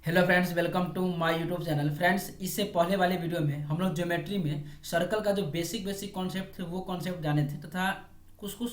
Hello friends, welcome to my YouTube channel. Friends, इससे पहले वाले वीडियो में हम लोग ज्योमेट्री में सर्कल का जो बेसिक कॉन्सेप्ट थे वो कॉन्सेप्ट जाने थे तथा कुछ कुछ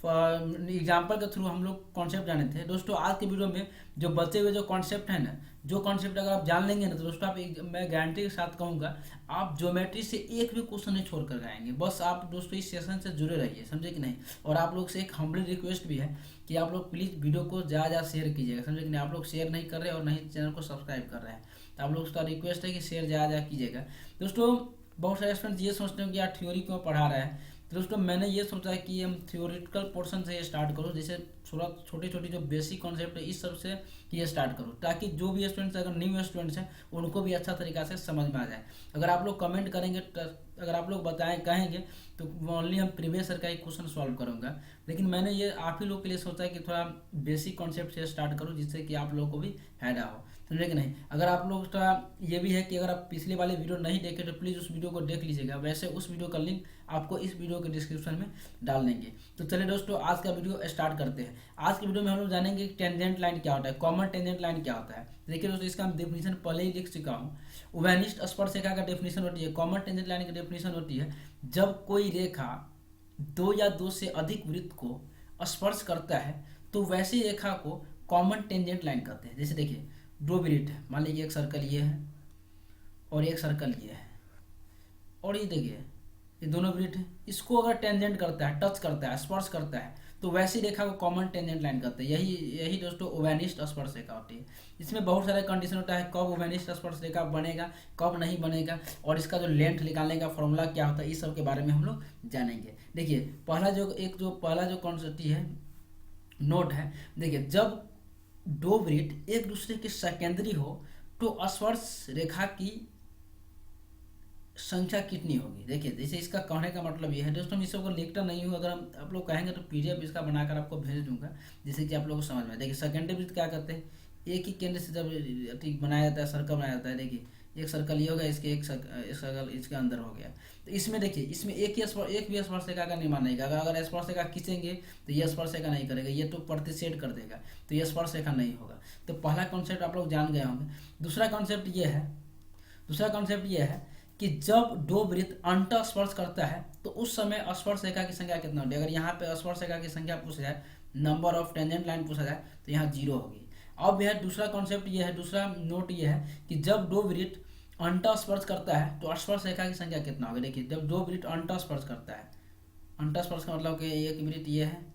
एग्जाम्पल के थ्रू हम लोग कॉन्सेप्ट जाने थे। दोस्तों, आज के वीडियो में जो बचे हुए जो कॉन्सेप्ट है ना, जो कॉन्सेप्ट अगर आप जान लेंगे ना तो दोस्तों मैं गारंटी के साथ कहूँगा आप ज्योमेट्री से एक भी क्वेश्चन नहीं छोड़ कर आएंगे। बस आप दोस्तों इस सेशन से जुड़े रहिए, समझे कि नहीं। और आप लोग से एक हम्बली रिक्वेस्ट भी है कि आप लोग प्लीज़ वीडियो को ज़्यादा शेयर कीजिएगा, समझे कि नहीं। आप लोग शेयर नहीं कर रहे और नहीं चैनल को सब्सक्राइब कर रहे हैं, तो आप लोग उसका रिक्वेस्ट है कि शेयर ज़्यादा कीजिएगा। दोस्तों, बहुत सारे स्टूडेंट ये सोचते हैं कि यार थ्योरी क्यों पढ़ा रहा है, तो दोस्तों मैंने ये सोचा है कि हम थ्योरेटिकल पोर्शन से ये स्टार्ट करूँ, जैसे थोड़ा छोटी छोटी जो बेसिक कॉन्सेप्ट है इस सब से ये स्टार्ट करूँ, ताकि जो भी स्टूडेंट्स अगर न्यू स्टूडेंट्स हैं उनको भी अच्छा तरीका से समझ में आ जाए। अगर आप लोग कमेंट करेंगे, अगर आप लोग बताएं कहेंगे तो ओनली हम प्रीवियस ईयर का ही क्वेश्चन सॉल्व करूँगा। लेकिन मैंने ये आप ही लोग के लिए सोचा है कि थोड़ा बेसिक कॉन्सेप्ट से स्टार्ट करूँ, जिससे कि आप लोगों को भी फायदा हो, समझे कि नहीं। अगर आप लोग का ये भी है कि अगर आप पिछले वाले वीडियो नहीं देखे तो प्लीज़ उस वीडियो को देख लीजिएगा। वैसे उस वीडियो का लिंक आपको इस वीडियो के डिस्क्रिप्शन में डाल देंगे। तो चलिए दोस्तों, आज का वीडियो स्टार्ट करते हैं। आज की वीडियो में हम लोग जानेंगे कि टेंजेंट लाइन क्या होता है, कॉमन टेंजेंट लाइन क्या होता है। देखिए दोस्तों, इसका डेफिनेशन पहले ही लिख चुका हूँ। उभयनिष्ठ स्पर्शरेखा का डेफिनेशन होती है, कॉमन टेंजेंट लाइन की डेफिनेशन होती है जब कोई रेखा दो या दो से अधिक वृत्त को स्पर्श करता है तो वैसी रेखा को कॉमन टेंजेंट लाइन कहते हैं। जैसे देखिए, दो वृत्त है, मान लीजिए एक सर्कल ये है और एक सर्कल ये है, और ये देखिए ये दोनों वृत्त है, इसको अगर टेंजेंट करता है, टच करता है, स्पर्श करता है तो वैसी रेखा को कॉमन टेंजेंट लाइन कहते हैं। यही यही दोस्तों उभयनिष्ठ स्पर्श रेखा होती है। इसमें बहुत सारे कंडीशन होता है, कब उभयनिष्ठ स्पर्श रेखा बनेगा, कब नहीं बनेगा, और इसका जो लेंथ निकालने का फॉर्मूला क्या होता है, इस सब के बारे में हम लोग जानेंगे। देखिए, पहला जो कॉन्सेप्ट है, नोट है। देखिए, जब दो वृत्त एक दूसरे के सेकेंडरी हो तो स्पर्श रेखा की संख्या कितनी होगी। देखिए, जैसे इसका कहने का मतलब ये है दोस्तों, मैं इसको लिखता नहीं हूँ, अगर हम आप लोग कहेंगे तो पीडीएफ इसका बनाकर आपको भेज दूंगा, जिससे कि आप लोगों को समझ में। देखिए, सेकेंडरी वृत्त क्या करते हैं, एक ही केंद्र से जब बनाया जाता है, सर्कल बनाया जाता है। देखिए, एक सर्कल ये हो गया, इसके एक सर्कल इसके अंदर हो गया। तो इसमें देखिए, इसमें एक भी स्पर्शरेखा का निर्माण नहीं करेगा। अगर स्पर्शरेखा खींचेंगे तो ये स्पर्शरेखा नहीं करेगा, ये तो प्रतिच्छेद कर देगा, तो ये स्पर्शरेखा नहीं होगा। तो पहला कॉन्सेप्ट आप लोग जान गए होंगे। दूसरा कॉन्सेप्ट ये है कि जब दो वृत्त अंतः स्पर्श करता है तो उस समय स्पर्श रेखा की संख्या कितना होगी। अगर यहाँ पे स्पर्श रेखा की संख्या पूछा जाए, नंबर ऑफ टेंजेंट लाइन पूछा जाए, तो यहाँ 0 होगी। अब यह दूसरा कॉन्सेप्ट ये है, दूसरा नोट ये है कि जब दो वृत्त अंतः स्पर्श करता है तो स्पर्श रेखा की संख्या कितना होगी। देखिए, जब दो वृत्त अंतः स्पर्श करता है, अंतः स्पर्श का मतलब कि एक वृत्त ये है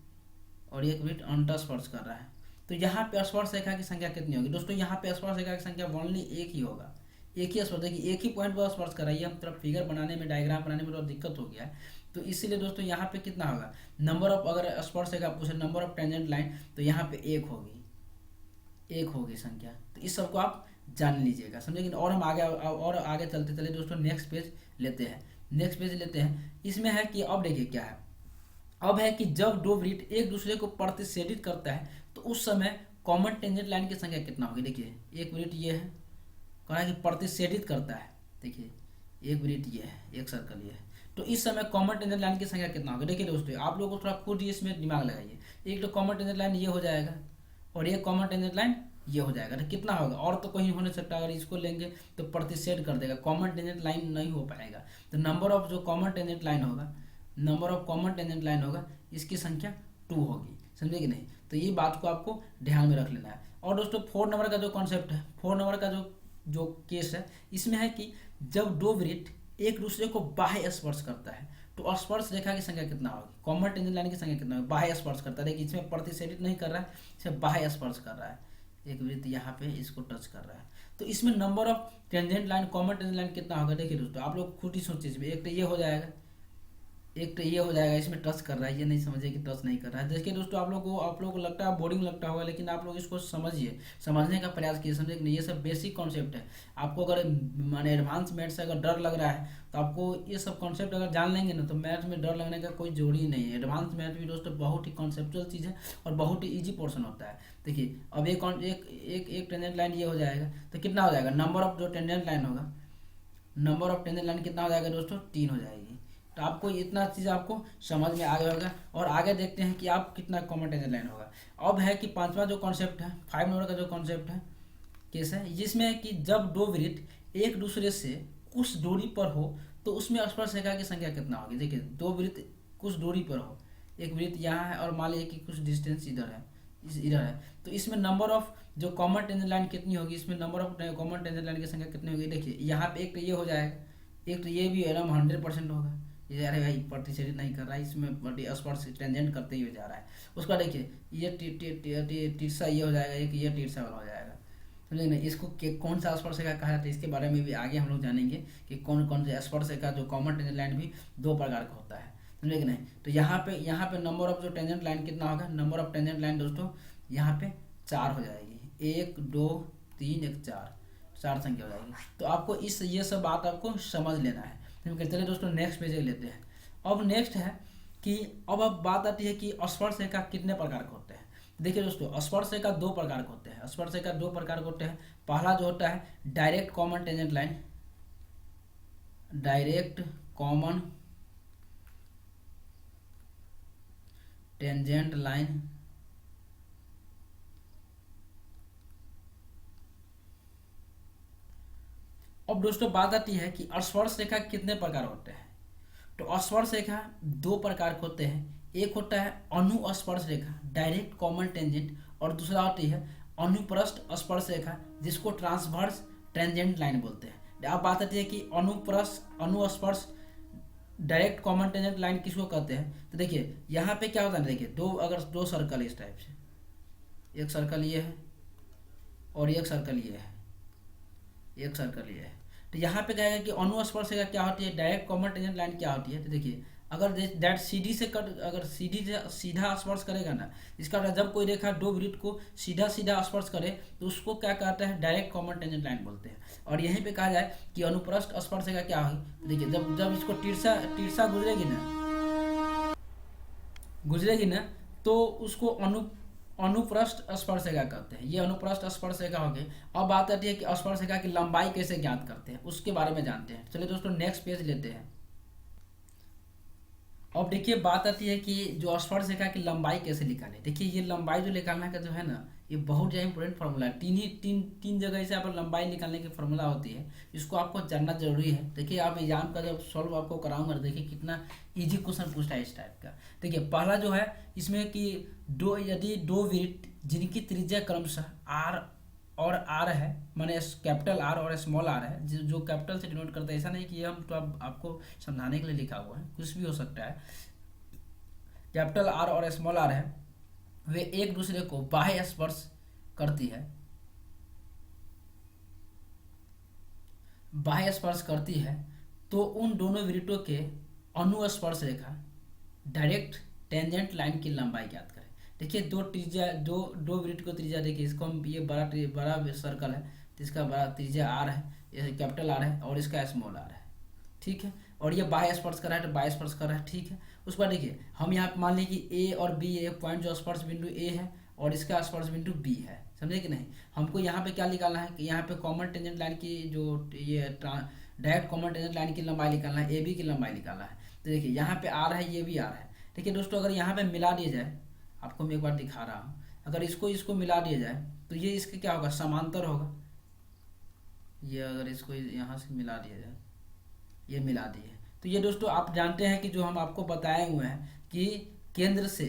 और एक वृत्त अंतः स्पर्श कर रहा है, तो यहाँ पे स्पर्श रेखा की संख्या कितनी होगी। दोस्तों, यहाँ पे स्पर्श रेखा की संख्या ओनली एक ही होगा, एक ही स्पर्श। देखिए, एक ही पॉइंट पर स्पर्श कर रही है। हम तरफ फिगर बनाने में, डायग्राम बनाने में थोड़ा दिक्कत हो गया है, तो इसीलिए दोस्तों यहाँ पे कितना होगा, नंबर ऑफ, अगर स्पर्श रेखा पूछे नंबर ऑफ टेंजेंट लाइन, तो यहाँ पे एक होगी संख्या। तो इस सबको आप जान लीजिएगा, समझे कि। और हम आगे चलते चले दोस्तों, नेक्स्ट पेज लेते हैं। इसमें है कि अब देखिए क्या है, अब है कि जब दो वृत्त एक दूसरे को प्रतिच्छेदित करता है तो उस समय कॉमन टेंजेंट लाइन की संख्या कितना होगी। देखिए, एक वृत्त ये है, कहा है कि प्रतिच्छेदित करता है। देखिए, एक वृत्त ये है, एक सर्कल ये है, तो इस समय कॉमन टेंजेंट लाइन की संख्या कितना होगा। देखिए दोस्तों, आप लोगों को थोड़ा खुद ही इसमें दिमाग लगाइए। एक तो कॉमन टेंजेंट लाइन ये हो जाएगा और एक कॉमन टेंजेंट लाइन ये हो जाएगा, तो कितना होगा, और तो कहीं हो नहीं सकता। अगर इसको लेंगे तो प्रतिच्छेद कर देगा, कॉमन टेंजेंट लाइन नहीं हो पाएगा। तो number of common tangent line होगा, इसकी संख्या 2 होगी, समझे कि नहीं। तो ये बात को आपको ध्यान में रख लेना है। और दोस्तों, 4 नंबर का जो कॉन्सेप्ट है, 4 नंबर का जो केस है, इसमें है कि जब दो वृत्त एक दूसरे को बाह्य स्पर्श करता है तो स्पर्श रेखा की संख्या कितना होगी, कॉमन टेंजेंट लाइन की संख्या कितना होगी। बाह्य स्पर्श करता है, देखिए इसमें प्रतिच्छेदित नहीं कर रहा है, इसमें बाह्य स्पर्श कर रहा है। एक वृत्त यहाँ पे इसको टच कर रहा है, तो इसमें number of tangent line, common tangent line कितना होगा। देखिए दोस्तों, आप लोग खुद ही सोचिए, इसमें एक तो ये हो जाएगा, इसमें टच कर रहा है, ये नहीं समझिए कि टच नहीं कर रहा है। देखिए दोस्तों, आप लोगों को लगता है बोरिंग लगता होगा, लेकिन आप लोग इसको समझिए, समझने का प्रयास कीजिए, समझे कि नहीं। ये सब बेसिक कॉन्सेप्ट है। आपको अगर माने एडवांस मैथ से अगर डर लग रहा है तो आपको ये सब कॉन्सेप्ट अगर जान लेंगे ना, तो मैथ में डर लगने का कोई जरूरी ही नहीं है। एडवांस मैथ भी दोस्तों बहुत ही कॉन्सेप्चुअल चीज़ है और बहुत ही ईजी पोर्शन होता है। देखिए, अब एक टेंजेंट लाइन ये हो जाएगा, तो कितना हो जाएगा, नंबर ऑफ जो टेंजेंट लाइन होगा, नंबर ऑफ टेंजेंट लाइन कितना हो जाएगा दोस्तों, 3 हो जाएगी। तो आपको इतना चीज़ आपको समझ में आ गया होगा। और आगे देखते हैं कि आप कितना कॉमन टेंजेंट लाइन होगा। अब है कि पांचवा जो कॉन्सेप्ट है, 5 नंबर का जो कॉन्सेप्ट है केस है जिसमें कि जब दो वृत्त एक दूसरे से कुछ दूरी पर हो तो उसमें स्पर्श रेखा की संख्या कितना होगी। देखिए दो वृत्त कुछ दूरी पर हो, एक वृत्त यहाँ है और मान लीजिए कि कुछ डिस्टेंस इधर है, इधर है, तो इसमें नंबर ऑफ जो कॉमन टेंजेंट लाइन कितनी होगी, इसमें number of common tangent line की संख्या कितनी होगी। देखिए यहाँ पे एक तो ये हो जाएगा, एक तो ये भी एकदम 100% होगा। ये अरे भाई प्रतिच्छेदित नहीं कर रहा है, इसमें स्पर्श टेंजेंट करते ही हो जा रहा है। उसका देखिए ये तिरछा ये हो जाएगा, एक ये तिरछा वाला हो जाएगा, समझे ना। इसको कौन सा स्पर्श रेखा कहा जाता है, इसके बारे में भी आगे हम लोग जानेंगे कि कौन कौन से स्पर्श रेखा जो कॉमन टेंजेंट लाइन भी दो प्रकार का होता है, समझे कि नहीं। तो यहाँ पे नंबर ऑफ जो टेंजेंट लाइन कितना होगा, नंबर ऑफ टेंजेंट लाइन दोस्तों यहाँ पे 4 हो जाएगी, 1 2 3 1 4 संख्या हो जाएगी। तो आपको ये सब बात आपको समझ लेना है। चलिए दोस्तों नेक्स्ट पेज लेते हैं। अब नेक्स्ट है कि अब बात आती है कि स्पर्श रेखा कितने प्रकार के होते हैं। देखिए दोस्तों स्पर्श रेखा दो प्रकार के होते हैं, स्पर्श रेखा दो प्रकार के होते हैं। पहला जो होता है direct common tangent line, direct common tangent line, अब दोस्तों बात आती है कि स्पर्श रेखा कितने प्रकार होते हैं। तो स्पर्श रेखा दो प्रकार के होते हैं, एक होता है अनुस्पर्श रेखा डायरेक्ट कॉमन टेंजेंट, और दूसरा होती है अनुप्रस्थ स्पर्श रेखा जिसको ट्रांसवर्स टेंजेंट लाइन बोलते हैं। अब बात आती है कि अनुस्पर्श डायरेक्ट कॉमन टेंजेंट लाइन किसको कहते हैं। तो देखिए यहाँ पे क्या होता है, देखिए दो सर्कल इस टाइप से, एक सर्कल ये है और एक सर्कल ये है, एक सर्कल ये है। तो यहाँ पे कहेगा कि अनुस्पर्श रेखा क्या होती है, डायरेक्ट कॉमन टेंजेंट लाइन क्या होती है। तो देखिए अगर दैट सीधी से कट, अगर सीधी से सीधा स्पर्श करेगा ना, इसका जब कोई रेखा दो वृत्त को सीधा सीधा स्पर्श करे तो उसको क्या कहते हैं, डायरेक्ट कॉमन टेंजेंट लाइन बोलते हैं। और यहीं पे कहा जाए कि अनुप्रस्थ स्पर्श रेखा क्या होगी, तो देखिए जब इसको तिरछा गुजरेगी ना तो उसको अनुप्रस्थ स्पर्श रेखा कहते हैं। ये अनुप्रस्थ स्पर्श रेखा हो गई। अब बात आती है कि स्पर्श रेखा की लंबाई कैसे ज्ञात करते हैं, उसके बारे में जानते हैं। चलिए दोस्तों नेक्स्ट पेज लेते हैं। अब देखिए बात आती है कि जो स्पर्श रेखा की लंबाई कैसे निकालें। देखिए ये लंबाई जो निकालने का जो है ना, ये बहुत ज़्यादा इंपॉर्टेंट फार्मूला है। तीन जगह से आप लंबाई निकालने की फार्मूला होती है, इसको आपको जानना जरूरी है। देखिए आप एग्जाम का जब सॉल्व आपको कराऊंगा, देखिए कितना इजी क्वेश्चन पूछता है इस टाइप का। देखिए पहला जो है इसमें कि यदि दो वृत्त जिनकी त्रिज्या क्रमशः आर और आर है, माने कैपिटल आर और स्मॉल आर है, जो कैपिटल से डिनोट करता है, ऐसा नहीं कि हम तो आपको समझाने के लिए लिखा हुआ है, कुछ भी हो सकता है। कैपिटल आर और स्मॉल आर है, वे एक दूसरे को बाह्य स्पर्श करती है, बाह्य स्पर्श करती है, तो उन दोनों वृत्तों के अनुस्पर्श रेखा डायरेक्ट टेंजेंट लाइन की लंबाई ज्ञात करें। देखिए दो वृत्त को त्रिज्या, देखिए इसको हम, ये बड़ा सर्कल है तो इसका बड़ा त्रिज्या आर है, ये कैपिटल आर है और इसका स्मॉल आर है, ठीक है। और ये बाह्य स्पर्श कर रहा है तो बाह्य स्पर्श कर रहा है, ठीक है। उसके बाद देखिए हम यहाँ पे मान लीजिए कि ए और बी, एक पॉइंट जो स्पर्श बिंदु ए है और इसका स्पर्श बिंदु बी है, समझे कि नहीं। हमको यहाँ पे क्या निकालना है कि यहाँ पे कॉमन टेंजेंट लाइन की जो ये डायरेक्ट कॉमन टेंजेंट लाइन की लंबाई निकालना है, ए बी की लंबाई निकालना है। तो देखिए यहाँ पे आर है, ये भी आर है। देखिए दोस्तों अगर यहाँ पे मिला दिया जाए, आपको मैं एक बार दिखा रहा हूँ, अगर इसको मिला दिया जाए तो ये इसके क्या होगा, समांतर होगा। ये अगर इसको यहाँ से मिला दिया जाए, ये मिला दिए, तो ये दोस्तों आप जानते हैं कि जो हम आपको बताए हुए हैं कि केंद्र से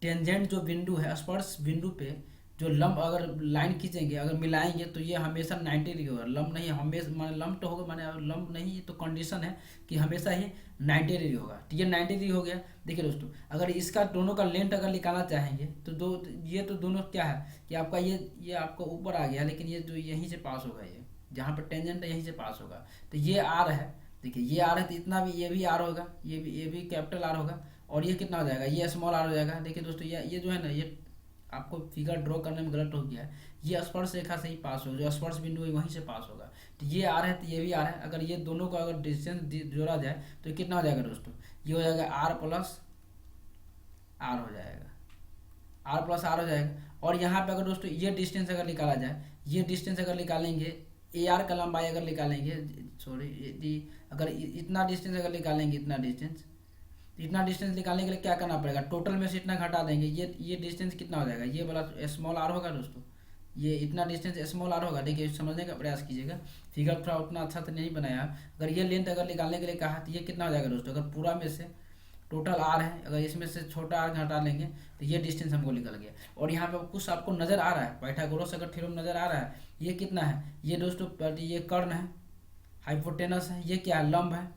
टेंजेंट जो बिंदु है, स्पर्श बिंदु पे जो लंब अगर लाइन खींचेंगे, अगर मिलाएंगे तो ये हमेशा 90 डिग्री होगा। लंब नहीं, हमेशा माने लंब तो होगा, माने लंब नहीं, ये तो कंडीशन है कि हमेशा ही 90 डिग्री होगा। तो ये 90 डिग्री हो गया। देखिए दोस्तों अगर इसका दोनों का लेंथ अगर निकालना चाहेंगे तो ये तो दोनों क्या है कि आपका ये आपका ऊपर आ गया, लेकिन ये जो यहीं से पास होगा, ये जहाँ पर टेंजेंट है यहीं से पास होगा। तो ये आर है, देखिए ये आर है तो इतना भी, ये भी आर होगा, ये भी कैपिटल आर होगा, और ये कितना हो जाएगा, ये स्मॉल आर हो जाएगा। देखिए दोस्तों ये जो है ना, ये आपको फिगर ड्रॉ करने में गलत हो गया है, ये स्पर्श रेखा से ही पास होगा, जो स्पर्श बिंदु है वहीं से पास होगा। तो ये आर है तो ये भी आर है। अगर ये दोनों का अगर डिस्टेंस जोड़ा जाए तो कितना हो जाएगा दोस्तों, ये हो जाएगा आर प्लस आर हो जाएगा, आर प्लस आर हो जाएगा। और यहाँ पे अगर दोस्तों ये डिस्टेंस अगर निकाला जाए, ये डिस्टेंस अगर निकालेंगे, ए आर का लंबाई अगर निकालेंगे, सॉरी अगर इतना डिस्टेंस अगर निकालेंगे, इतना डिस्टेंस निकालने के लिए क्या करना पड़ेगा, टोटल में से इतना घटा देंगे, ये डिस्टेंस कितना हो जाएगा, ये वाला स्मॉल आर होगा दोस्तों, ये इतना डिस्टेंस स्मॉल आर होगा। देखिए समझने का प्रयास कीजिएगा, फिगर थोड़ा उतना अच्छा तो नहीं बनाया। अगर ये लेंथ अगर निकालने के लिए कहा तो ये कितना हो जाएगा दोस्तों, अगर पूरा में से टोटल आर है, अगर इसमें से छोटा आर हटा लेंगे तो ये डिस्टेंस हमको निकल गया। और यहाँ पे कुछ आपको नजर आ रहा है, पाइथागोरस अगर थ्योरम नजर आ रहा है, ये कितना है, ये दोस्तों ये कर्ण है, हाइपोटेनस है, ये क्या है, लंब है,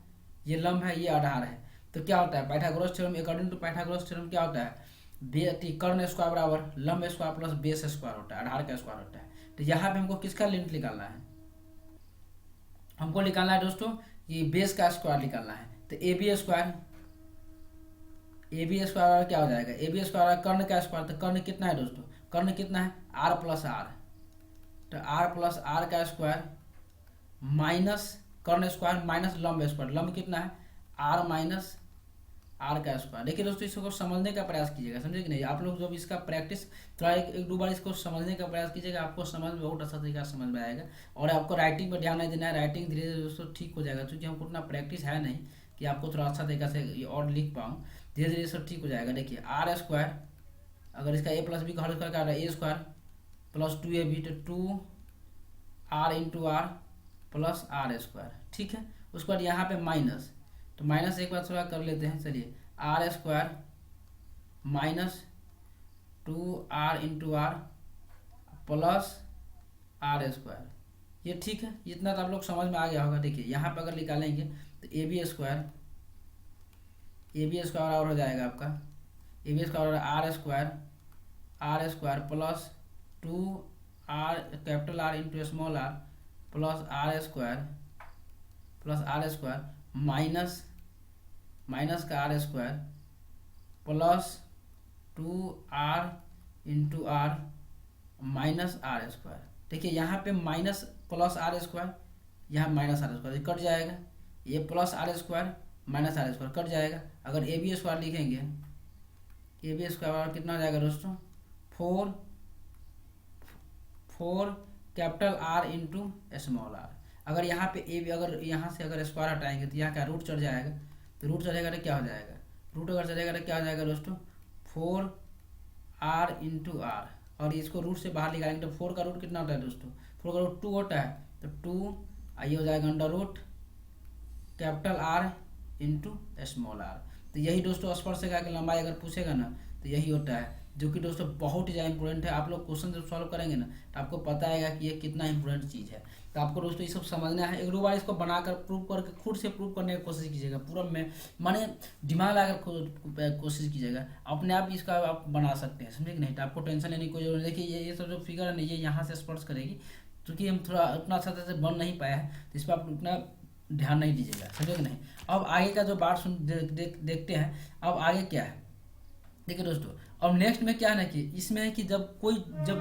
ये लंब है, ये आधार है। तो क्या होता है Pythagoras theorem, according to Pythagoras theorem क्या होता है, कर्ण स्क्वायर बराबर लंब स्क्वायर प्लस बेस स्क्वायर होता है, आधार का स्क्वायर होता है। तो यहाँ पे हमको किसका लेंथ निकालना है, हमको निकालना है दोस्तों कि बेस का स्क्वायर निकालना है। तो A B square, A B square क्या हो जाएगा, ए बी स्क्वायर कर्ण का स्क्वायर, तो कर्ण कितना है दोस्तों, कर्ण कितना है आर प्लस आर, तो आर प्लस आर का स्क्वायर माइनस कर्ण स्क्वायर माइनस लंब स्क्वायर, लंब कितना है आर माइनस आर का स्क्वायर। देखिए दोस्तों इसको समझने का प्रयास कीजिएगा, समझे कि नहीं, आप लोग जब इसका प्रैक्टिस थोड़ा एक दो बार इसको समझने का प्रयास कीजिएगा, आपको समझ में बहुत अच्छा तरीका समझ में आएगा। और आपको राइटिंग पर ध्यान नहीं देना है, राइटिंग धीरे धीरे दोस्तों ठीक हो जाएगा, क्योंकि हमको उतना प्रैक्टिस है नहीं कि आपको थोड़ा अच्छा तरीका से और लिख पाऊँ, धीरे धीरे सब ठीक हो जाएगा। देखिए आर स्क्वायर, अगर इसका ए प्लस बी का होल स्क्वायर क्या हो रहा है, A square plus two A B, तो two R into R plus R square, ठीक है। उसके बाद यहाँ पे माइनस, तो माइनस एक बार थोड़ा कर लेते हैं, चलिए R square minus two R into R plus R square, ये ठीक है, इतना तो आप लोग समझ में आ गया होगा। देखिए यहाँ पे अगर निकालेंगे तो A B square, A B square और हो जाएगा आपका A B square R square plus two R capital R into small R plus R square minus minus का R square plus two R into R minus R square. देखिए यहाँ पे minus plus R square, यहाँ minus R square cut जाएगा, ये plus R square minus R square cut जाएगा। अगर ए B square लिखेंगे, ए बी स्क्वायर कितना हो जाएगा दोस्तों, four capital R into small R. अगर यहाँ पे ए बी, अगर यहाँ से अगर स्क्वायर हटाएंगे तो यहाँ का रूट चढ़ जाएगा, तो रूट चढ़ेगा तो क्या हो जाएगा, रूट अगर चढ़ेगा तो क्या हो जाएगा दोस्तों, फोर आर इंटू आर, और इसको रूट से बाहर निकालेंगे तो फोर का रूट कितना होता है दोस्तों, फोर का रूट टू होता है, तो टू ये हो जाएगा under root capital R into small R. तो यही दोस्तों स्पर्शरेखा की लंबाई अगर पूछेगा ना तो यही होता है, जो कि दोस्तों बहुत ही ज़्यादा इंपॉर्टेंट है। आप लोग क्वेश्चन जब सॉल्व करेंगे ना तो आपको पता आएगा कि ये कितना इंपॉर्टेंट चीज़ है। तो आपको दोस्तों ये सब समझना है, एक दो बार इसको बनाकर प्रूव करके खुद से प्रूव करने की कोशिश कीजिएगा, पूरा में माने दिमाग लगाकर कोशिश कीजिएगा, अपने आप इसका आप बना सकते हैं, समझे कि नहीं। तो आपको टेंशन लेने की कोई जरूरत नहीं। देखिए ये सब जो फिगर है ना ये यहाँ से स्पर्श करेगी, क्योंकि हम थोड़ा उतना अच्छा तरह से बन नहीं पाया है, तो इस पर आप उतना ध्यान नहीं दीजिएगा, समझे कि नहीं। अब आगे का जो बात देखते हैं, अब आगे क्या है। देखिए दोस्तों अब नेक्स्ट में क्या है ना कि इसमें है कि जब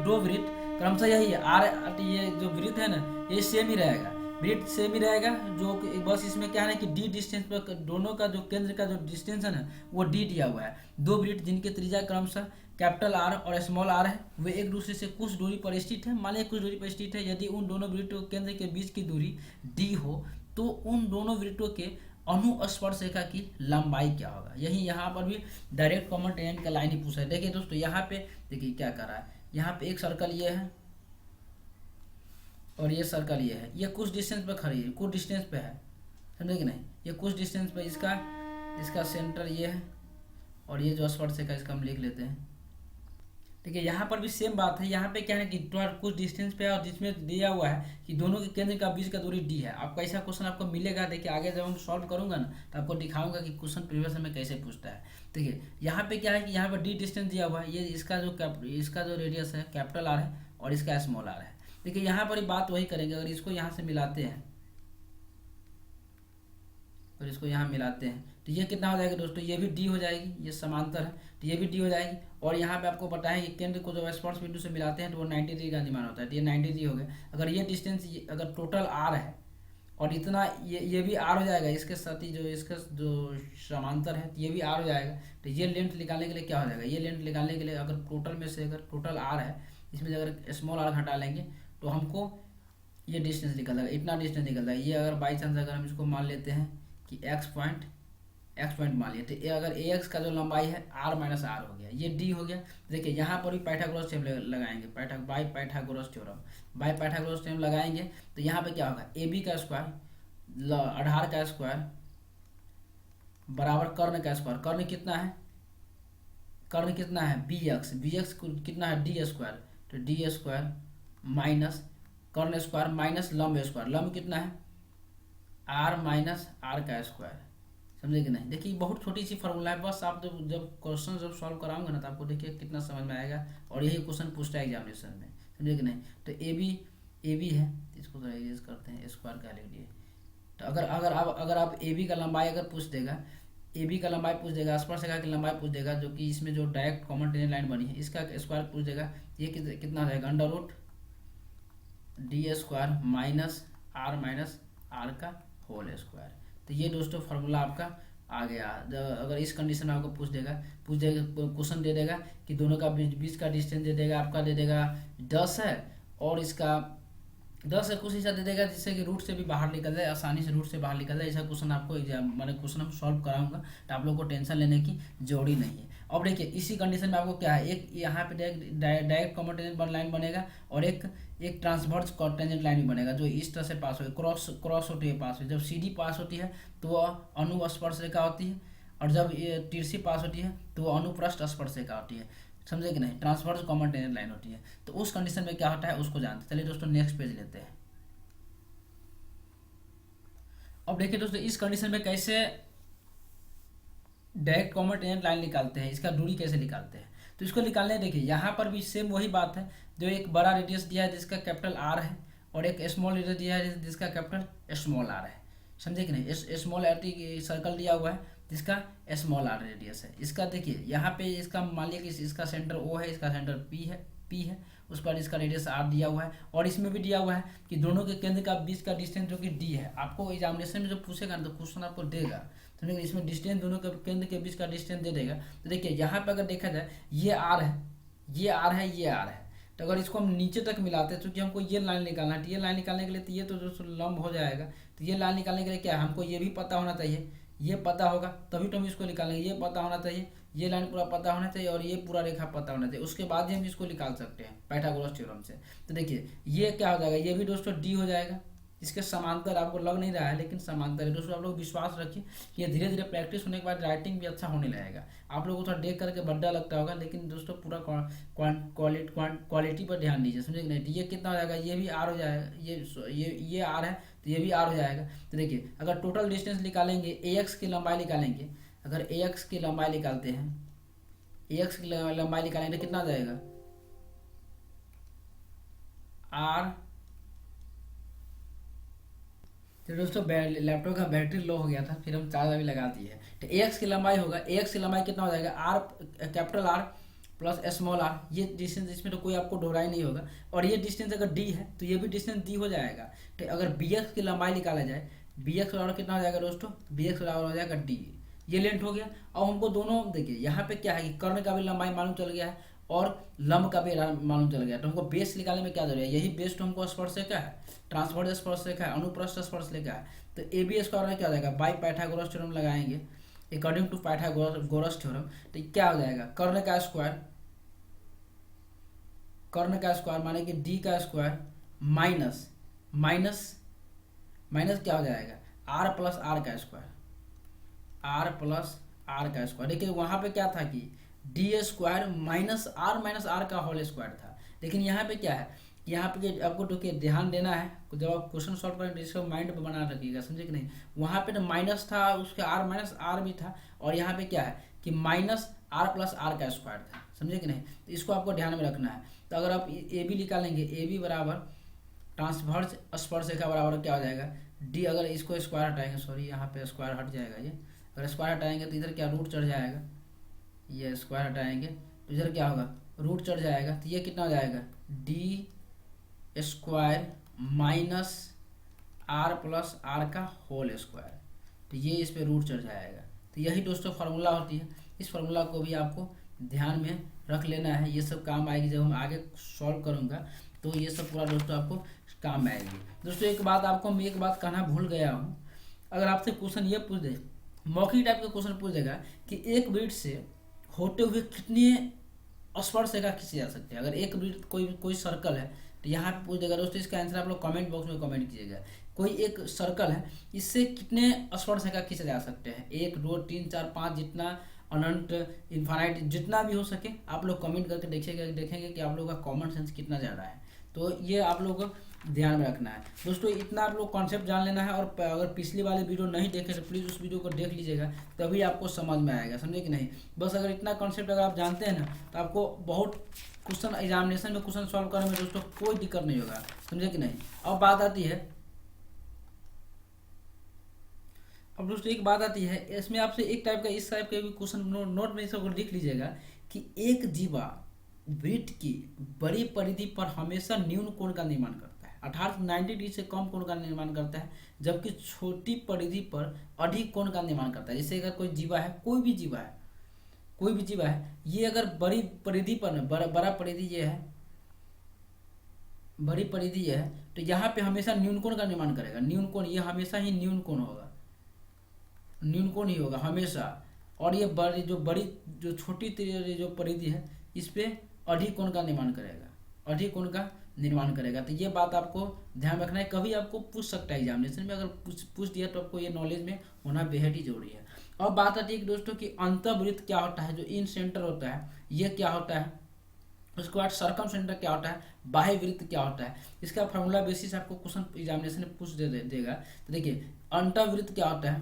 दो वृत्त क्रमशः यही है आर, ये जो वृत्त है ना ये सेम ही रहेगा, वृत्त सेम ही रहेगा, जो बस इसमें क्या है ना कि डी डिस्टेंस पर दोनों का जो केंद्र का जो डिस्टेंस है ना वो डी दिया हुआ है। दो वृत्त जिनके त्रिज्या क्रमशः कैपिटल आर और स्मॉल आर है, वे एक दूसरे से कुछ दूरी पर स्थित है, मान लीजिए कुछ दूरी पर स्थित है। यदि उन दोनों वृत्तों के केंद्र के बीच की दूरी डी हो तो उन दोनों वृत्तों के अनुस्पर्श रेखा की लंबाई क्या होगा। यही यहाँ पर भी डायरेक्ट कॉमन टेंजेंट का लाइन ही पूछा है। देखिए दोस्तों यहाँ पे देखिए क्या कर रहा है, यहाँ पे एक सर्कल ये है और ये सर्कल ये है, ये कुछ डिस्टेंस पे खड़ी है, कुछ डिस्टेंस पे है, समझे कि नहीं, ये कुछ डिस्टेंस पे इसका सेंटर ये है और ये जो स्पर्श रेखा इसका हम लिख लेते हैं। देखिए यहाँ पर भी सेम बात है, यहाँ पे क्या है कि कुछ डिस्टेंस पे है और जिसमें दिया हुआ है कि दोनों के केंद्र का बीच का दूरी डी है। आपको ऐसा क्वेश्चन आपको मिलेगा, देखिए आगे जब हम सॉल्व करूंगा ना तो आपको दिखाऊंगा कि क्वेश्चन प्रीवियस में कैसे पूछता है। देखिए यहाँ पे क्या है कि यहाँ पर डी डिस्टेंस दिया हुआ है, ये इसका जो रेडियस है कैपिटल आर है और इसका स्मॉल आर है। देखिए यहाँ पर बात वही करेंगे, अगर इसको यहाँ से मिलाते हैं और इसको यहाँ मिलाते हैं तो ये कितना हो जाएगा दोस्तों, ये भी डी हो जाएगी, ये समांतर है तो ये भी डी हो जाएगी। और यहाँ पे आपको बताएं कि केंद्र को जब स्पर्श बिंदु से मिलाते हैं तो वो 90 डिग्री का अनुमान होता है, तो ये 90 डिग्री हो गया। अगर ये डिस्टेंस अगर टोटल आर है और इतना ये भी आर हो जाएगा, इसके साथ ही जो इसका जो समांतर है ये भी आर हो जाएगा। तो ये लेंथ निकालने के लिए क्या हो जाएगा, ये लेंथ निकालने के लिए अगर टोटल में से अगर टोटल आर है इसमें से अगर स्मॉल आर हटा लेंगे तो हमको ये डिस्टेंस निकल जाएगा, इतना डिस्टेंस निकल जाएगा। ये अगर बाई चांस अगर हम इसको मान लेते हैं कि एक्स पॉइंट एक्स पॉइंट मान लिया। तो ये अगर ए एक्स का जो लंबाई है आर माइनस आर हो गया, ये डी हो गया। देखिए यहाँ पर भी पाइथागोरस थ्योरम लगाएंगे, बाई पाइथागोरस थ्योरम लगाएंगे। तो यहाँ पे क्या होगा, ए बी का स्क्वायर आधार का स्क्वायर बराबर कर्ण का स्क्वायर। कर्ण कितना है बी एक्स कितना है डी स्क्वायर, तो डी स्क्वायर माइनस कर्ण स्क्वायर माइनस लंब स्क्वायर, लंब कितना है आर माइनस आर का स्क्वायर। समझे कि नहीं। देखिए बहुत छोटी सी फॉर्मूला है, बस आप जब क्वेश्चन जब सॉल्व कराऊंगा ना तो आपको देखिए कितना समझ में आएगा, और यही क्वेश्चन पूछता है एग्जामिनेशन में। समझे कि नहीं। तो ए बी है, इसको थोड़ा इरेज करते हैं, स्क्वायर का लिख दिए। तो अगर आप ए बी का लंबाई अगर पूछ देगा, ए बी का लंबाई पूछ देगा, स्पर्श रेखा की लंबाई पूछ देगा, जो कि इसमें जो डायरेक्ट कॉमन टेंजेंट लाइन बनी है इसका स्क्वायर पूछ देगा, ये कितना हो जाएगा under root D square minus R का होल स्क्वायर। तो ये दोस्तों फार्मूला आपका आ गया। अगर इस कंडीशन में आपको पूछ देगा क्वेश्चन दे देगा कि दोनों का बीच का डिस्टेंस दे देगा, आपका दे देगा 10 है, और इसका 10 है कुछ ऐसा दे देगा जिससे कि रूट से भी बाहर निकल जाए, आसानी से रूट से बाहर निकल जाए। ऐसा क्वेश्चन आपको एग्जाम मैंने क्वेश्चन हम सॉल्व कराऊंगा, तो आप लोग को टेंशन लेने की जरूरी नहीं है। अब देखिए इसी कंडीशन में आपको क्या है, एक यहाँ पे डायरेक्ट कॉमन टेंजेंट लाइन बनेगा, और एक ट्रांसवर्स टेंजेंट लाइन भी बनेगा जो इस तरह से पास हो, क्रॉस होती है पास हो। जब सी डी पास होती है तो वह अनुस्पर्श रेखा होती है, और जब ये तिरछी पास होती है तो वह अनुप्रस्थ स्पर्श रेखा होती है। समझे कि नहीं, ट्रांसवर्स कॉमन टेंजेंट लाइन होती है। तो उस कंडीशन में क्या होता है उसको जानते हैं। चलिए दोस्तों नेक्स्ट पेज लेते हैं। अब देखिए दोस्तों इस कंडीशन में कैसे डायरेक्ट कॉमन टेंजेंट लाइन निकालते हैं, इसका दूरी कैसे निकालते हैं। तो इसको निकालने देखिए यहाँ पर भी सेम वही बात है, जो एक बड़ा रेडियस दिया है जिसका कैपिटल आर है, और एक स्मॉल रेडियस दिया है जिसका कैपिटल स्मॉल आर है। समझे कि नहीं। स्मॉल आर सर्कल दिया हुआ है जिसका स्मॉल आर रेडियस है। इसका देखिए यहाँ पे इसका मान लिया कि इसका सेंटर ओ है, इसका सेंटर पी है, उस पर इसका रेडियस आर दिया हुआ है, और इसमें भी दिया हुआ है कि दोनों के केंद्र का बीच का डिस्टेंस जो कि डी है। आपको एग्जामिनेशन में जो पूछेगा ना तो क्वेश्चन आपको देगा, समझे, इसमें डिस्टेंस दोनों के केंद्र के बीच का डिस्टेंस दे देगा। तो देखिए यहाँ पे अगर देखा जाए ये आर है, ये आर है, ये आर है। तो अगर इसको हम नीचे तक मिलाते हैं, चूंकि हमको ये लाइन निकालना है, तो ये लाइन निकालने के लिए तो ये तो जो लंब हो जाएगा, तो ये लाइन निकालने के लिए क्या है, हमको ये भी पता होना चाहिए, ये पता होगा तभी तो हम इसको निकालेंगे। ये पता होना चाहिए, ये लाइन पूरा पता होना चाहिए, और ये पूरा रेखा पता होना चाहिए, उसके बाद ही हम इसको निकाल सकते हैं पाइथागोरस थ्योरम से। तो देखिए ये क्या हो जाएगा, ये भी दोस्तों डी हो जाएगा। इसके समांतर आपको लग नहीं रहा है लेकिन समांतर है दोस्तों। आप लोग विश्वास रखिए कि ये धीरे धीरे प्रैक्टिस होने के बाद राइटिंग भी अच्छा होने लगेगा। आप लोगों को थोड़ा देख करके बड्डा लगता होगा, लेकिन दोस्तों पूरा क्वालिटी पर ध्यान दीजिए। समझे कि नहीं। ये कितना हो जाएगा, ये भी आर हो जाएगा, ये आर है तो ये भी आर हो जाएगा। तो देखिए अगर टोटल डिस्टेंस निकालेंगे, ए एक्स की लंबाई निकालेंगे, अगर ए एक्स की लंबाई निकालते हैं, ए एक्स की लंबाई निकालेंगे तो कितना हो जाएगा आर। तो दोस्तों लैपटॉप का बैटरी लो हो गया था, फिर हम चार्ज अभी लगा दिए। तो ए एक्स की लंबाई होगा, ए एक्स की लंबाई कितना हो जाएगा R capital R plus small R. ये डिस्टेंस इसमें तो कोई आपको दोहराई नहीं होगा, और ये डिस्टेंस अगर डी है तो ये भी डिस्टेंस डी हो जाएगा। तो अगर बी एक्स की लंबाई निकाला जाए, बी एक्स बराबर कितना हो जाएगा दोस्तों, बी एक्स बराबर हो जाएगा डी। ये लेंथ हो गया। अब हमको दोनों देखिए यहाँ पे क्या है कि कर्ण का भी लंबाई मालूम चल गया है और लंब का भी मालूम चल गया। तो हमको बेस निकालने में क्या जरूरी है, यही बेस तो हमको स्पर्श रेखा है, ट्रांसवर्स स्पर्श रेखा है, अनुप्रस्थ स्पर्श रेखा है। तो ए बी स्क्वायर में क्या हो जाएगा, बाई पाइथागोरस थ्योरम लगाएंगे अकॉर्डिंग टू पाइथागोरस थ्योरम। तो क्या हो जाएगा, कर्ण का स्क्वायर माने कि डी का स्क्वायर माइनस क्या हो जाएगा आर प्लस आर का स्क्वायर, देखिए वहां पे क्या था कि डी स्क्वायर माइनस आर का होल स्क्वायर था। लेकिन यहाँ पे क्या है, यहाँ पे आपको तो ध्यान देना है जब आप क्वेश्चन सॉल्व करेंगे, इसको माइंड पे बना रखिएगा। समझे कि नहीं। वहाँ पे तो माइनस था, उसके आर माइनस आर भी था, और यहाँ पे क्या है कि माइनस आर प्लस आर का स्क्वायर था। समझे कि नहीं। तो इसको आपको ध्यान में रखना है। तो अगर आप ए बी निकालेंगे, ए बी बराबर ट्रांसवर्स स्पर्श रेखा बराबर क्या हो जाएगा डी। अगर इसको स्क्वायर हटाएंगे, सॉरी यहाँ पे स्क्वायर हट जाएगा, ये अगर स्क्वायर हटाएंगे तो इधर क्या रूट चढ़ जाएगा, ये स्क्वायर हटाएंगे तो इधर क्या होगा रूट चढ़ जाएगा। तो ये कितना हो जाएगा D square minus R plus R का होल स्क्वायर। तो ये इस पे रूट चढ़ जाएगा। तो यही दोस्तों फार्मूला होती है। इस फार्मूला को भी आपको ध्यान में रख लेना है, ये सब काम आएगी जब हम आगे सॉल्व करूँगा, तो ये सब पूरा दोस्तों आपको काम में आएगी। दोस्तों एक बात आपको मैं एक बात कहना भूल गया हूँ, अगर आपसे क्वेश्चन ये पूछ दे मौखिक टाइप का क्वेश्चन पूछ देगा कि एक वृत्त से होते हुए कितने स्पर्श रेखा खींचे जा सकते हैं। अगर एक वृत्त कोई कोई सर्कल है तो यहाँ पे पूछ देगा दोस्तों, इसका आंसर आप लोग कमेंट बॉक्स में कमेंट कीजिएगा। कोई एक सर्कल है, इससे कितने स्पर्श रेखा खींचे जा सकते हैं, 1 2 3 4 5, जितना अनंत इन्फानाइट जितना भी हो सके आप लोग कमेंट करके देखेंगे कि आप लोग का कॉमन सेंस कितना ज़्यादा है। तो ये आप लोग को ध्यान में रखना है दोस्तों, इतना आप लोग कॉन्सेप्ट जान लेना है। और अगर पिछली वाली वीडियो नहीं देखे तो प्लीज़ उस वीडियो को देख लीजिएगा, तभी आपको समझ में आएगा, समझे कि नहीं। बस अगर इतना कॉन्सेप्ट अगर आप जानते हैं ना तो आपको बहुत क्वेश्चन एग्जामिनेशन में क्वेश्चन सॉल्व करने में दोस्तों कोई दिक्कत नहीं होगा, समझे कि नहीं। अब बात आती है, अब दोस्तों एक बात आती है, इसमें आपसे एक टाइप का इस टाइप का भी क्वेश्चन नोट में इसको लिख लीजिएगा कि एक जीवा वृत्त की बड़ी परिधि पर हमेशा न्यून कोण का निर्माण करता है, अर्थात 90 डिग्री से कम कोण का निर्माण करता है, जबकि छोटी परिधि पर अधिक कोण का निर्माण करता है। जैसे अगर कोई जीवा है, कोई भी जीवा है, ये अगर बड़ी परिधि पर बड़ा परिधि ये है, बड़ी परिधि ये है, तो यहाँ पे हमेशा न्यून कोण का निर्माण करेगा। न्यून कोण ये हमेशा ही न्यून कोण होगा, न्यून कोण ही होगा हमेशा। और ये बड़ी जो छोटी जो परिधि है इस पे अधिक कोण का निर्माण करेगा, तो ये बात आपको ध्यान रखना है। कभी आपको पूछ सकता है एग्जामिनेशन में, अगर पूछ दिया तो आपको ये नॉलेज में होना बेहद ही जरूरी है। और बात आती है कि दोस्तों कि अंतःवृत्त क्या होता है, जो इन सेंटर होता है ये क्या होता है, उसके बाद सर्कम सेंटर क्या होता है, बाह्य वृत्त क्या होता है, इसका फॉर्मूला बेसिस आपको क्वेश्चन एग्जामिनेशन में पूछ देगा। तो देखिए अंतःवृत्त क्या होता है।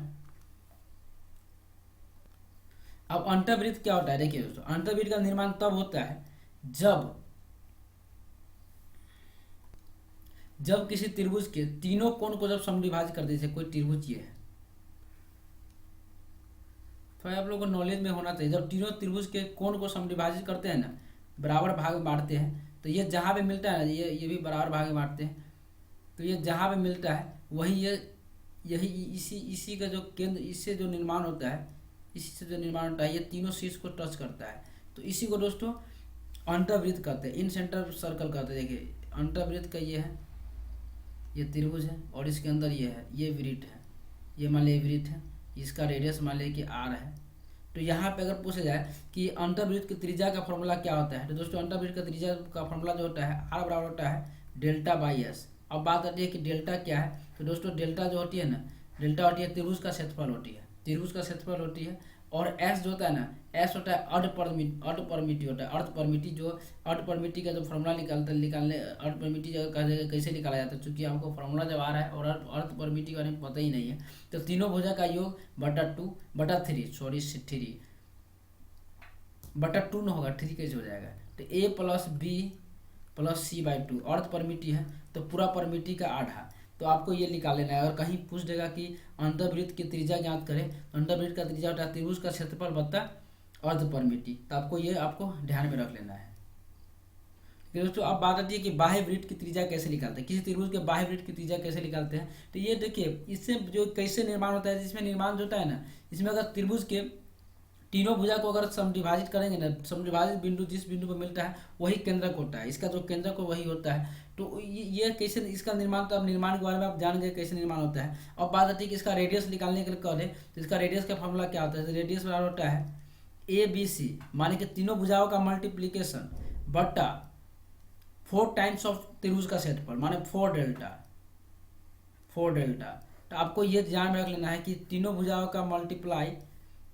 अब अंतःवृत्त क्या होता है, देखिए दोस्तों अंतःवृत्त का निर्माण तब होता है जब किसी त्रिभुज के तीनों कोण को जब समविभाजित कर दे। कोई त्रिभुज ये है, तो आप लोगों को नॉलेज में होना चाहिए, जब तीनों त्रिभुज के कोण को समविभाजित करते हैं ना, बराबर भाग में बांटते हैं, तो ये जहाँ पे मिलता है ना, ये भी बराबर भाग में बांटते हैं, तो ये जहाँ पे मिलता है वही यही इसी का जो केंद्र, इससे जो निर्माण होता है, ये तीनों शीर्ष को टच करता है, तो इसी को दोस्तों अंतःवृत्त कहते हैं, इन सेंटर सर्कल कहते हैं। देखिए अंतःवृत्त का ये है, ये त्रिभुज है और इसके अंदर ये है, ये वृत्त है, ये मान लिया वृत्त है, इसका रेडियस मान लिया कि r है। तो यहाँ पे अगर पूछा जाए कि अंतःवृत्त की त्रिज्या का फॉर्मूला क्या होता है, तो दोस्तों अंतःवृत्त का त्रिज्या का फॉर्मूला जो होता है r बराबर होता है डेल्टा बाई एस। अब बात आती है कि डेल्टा क्या है, तो दोस्तों डेल्टा जो होती है ना, डेल्टा होती है त्रिभुज का क्षेत्रफल होती है, और एस जो होता है ना, एस होता है अर्धपरिमिति होता है। अर्धपरिमिति का जो फॉर्मूला निकालने अर्धपरिमिति कैसे निकाला जाता है, चूंकि आपको फॉर्मूला जब आ रहा है और अर्धपरिमिति के बारे में पता ही नहीं है, तो तीनों भुजा का योग बटा 2 न होगा, 3 कैसे हो जाएगा, तो a plus B plus C by 2 अर्धपरिमिति है, तो पूरा परिमिति का आधा, तो आपको ये निकाल लेना है। और कहीं पूछ देगा कि अंतःवृत्त की त्रिज्या ज्ञात करें, तो अंतःवृत्त का त्रिज्या होता है त्रिभुज का क्षेत्रफल बटा अर्धपरिमिति, तो आपको ये ध्यान में रख लेना है। दोस्तों अब बात आती है कि बाह्य वृत्त की त्रिज्या कैसे निकालते हैं, किसी त्रिभुज के बाह्य वृत्त की त्रिज्या कैसे निकालते हैं, तो ये देखिए इससे जो कैसे निर्माण होता है, जिसमें निर्माण जो होता है ना, इसमें अगर त्रिभुज के तीनों भुजा को अगर समविभाजित करेंगे ना, समविभाजित बिंदु जिस बिंदु पर मिलता है वही केंद्रक होता है, इसका जो केंद्रक हो वही होता है। तो ये कैसे इसका निर्माण, तो अब निर्माण के बारे में आप जान गए कैसे निर्माण होता है। अब बात आती है कि इसका रेडियस निकालने के लिए करें, तो इसका रेडियस का फॉर्मूला क्या होता है, तो रेडियस बराबर होता है ए बी सी, माने कि तीनों भुजाओं का मल्टीप्लीकेशन बटा 4 टाइम्स ऑफ त्रिभुज का क्षेत्रफल, माने 4 डेल्टा। तो आपको ये ध्यान में रख लेना है कि तीनों भुजाओं का मल्टीप्लाई,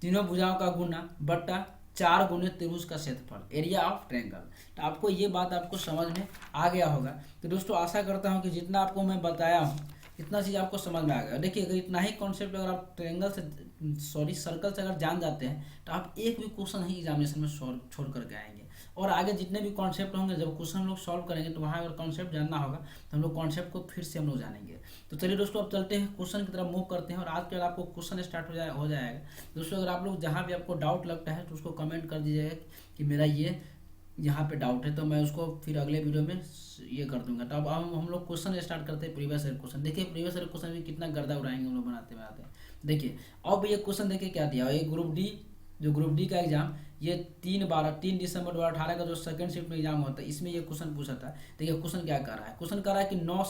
तीनों भुजाओं का गुना बटा 4 गुने त्रिभुज का क्षेत्रफल, एरिया ऑफ ट्रायंगल। तो आपको ये बात आपको समझ में आ गया होगा। तो दोस्तों आशा करता हूँ कि जितना आपको मैं बताया हूँ इतना चीज़ आपको समझ में आ गया। देखिए अगर इतना ही कॉन्सेप्ट अगर आप सर्कल से अगर जान जाते हैं तो आप एक भी क्वेश्चन ही एग्जामिनेशन में छोड़ करके आएंगे। और आगे जितने भी कॉन्सेप्ट होंगे, जब क्वेश्चन हम लोग सॉल्व करेंगे तो वहाँ अगर कॉन्सेप्ट जानना होगा तो हम लोग कॉन्सेप्ट को फिर से हम लोग जानेंगे। तो चलिए दोस्तों अब चलते हैं क्वेश्चन की तरफ मूव करते हैं, और आज के बाद आपको क्वेश्चन स्टार्ट हो जाएगा। दोस्तों अगर आप लोग जहाँ भी आपको डाउट लगता है तो उसको कमेंट कर दीजिएगा कि मेरा ये यहाँ पे डाउट है, तो मैं उसको फिर अगले वीडियो में ये कर दूंगा। तो अब हम लोग क्वेश्चन स्टार्ट करते हैं प्रीवियस ईयर क्वेश्चन। देखिए प्रीवियस ईयर क्वेश्चन भी कितना गर्दा उड़ाएंगे हम लोग बनाते। देखिए अब ये क्वेश्चन देखिए क्या दिया, ये ग्रुप डी का एग्जाम, ये 3 दिसंबर 2018 का जो सेकंड शिफ्ट में एग्जाम होता है, इसमें ये क्वेश्चन पूछा था। देखिए क्वेश्चन क्या कर रहा है, क्वेश्चन कर रहा है कि 9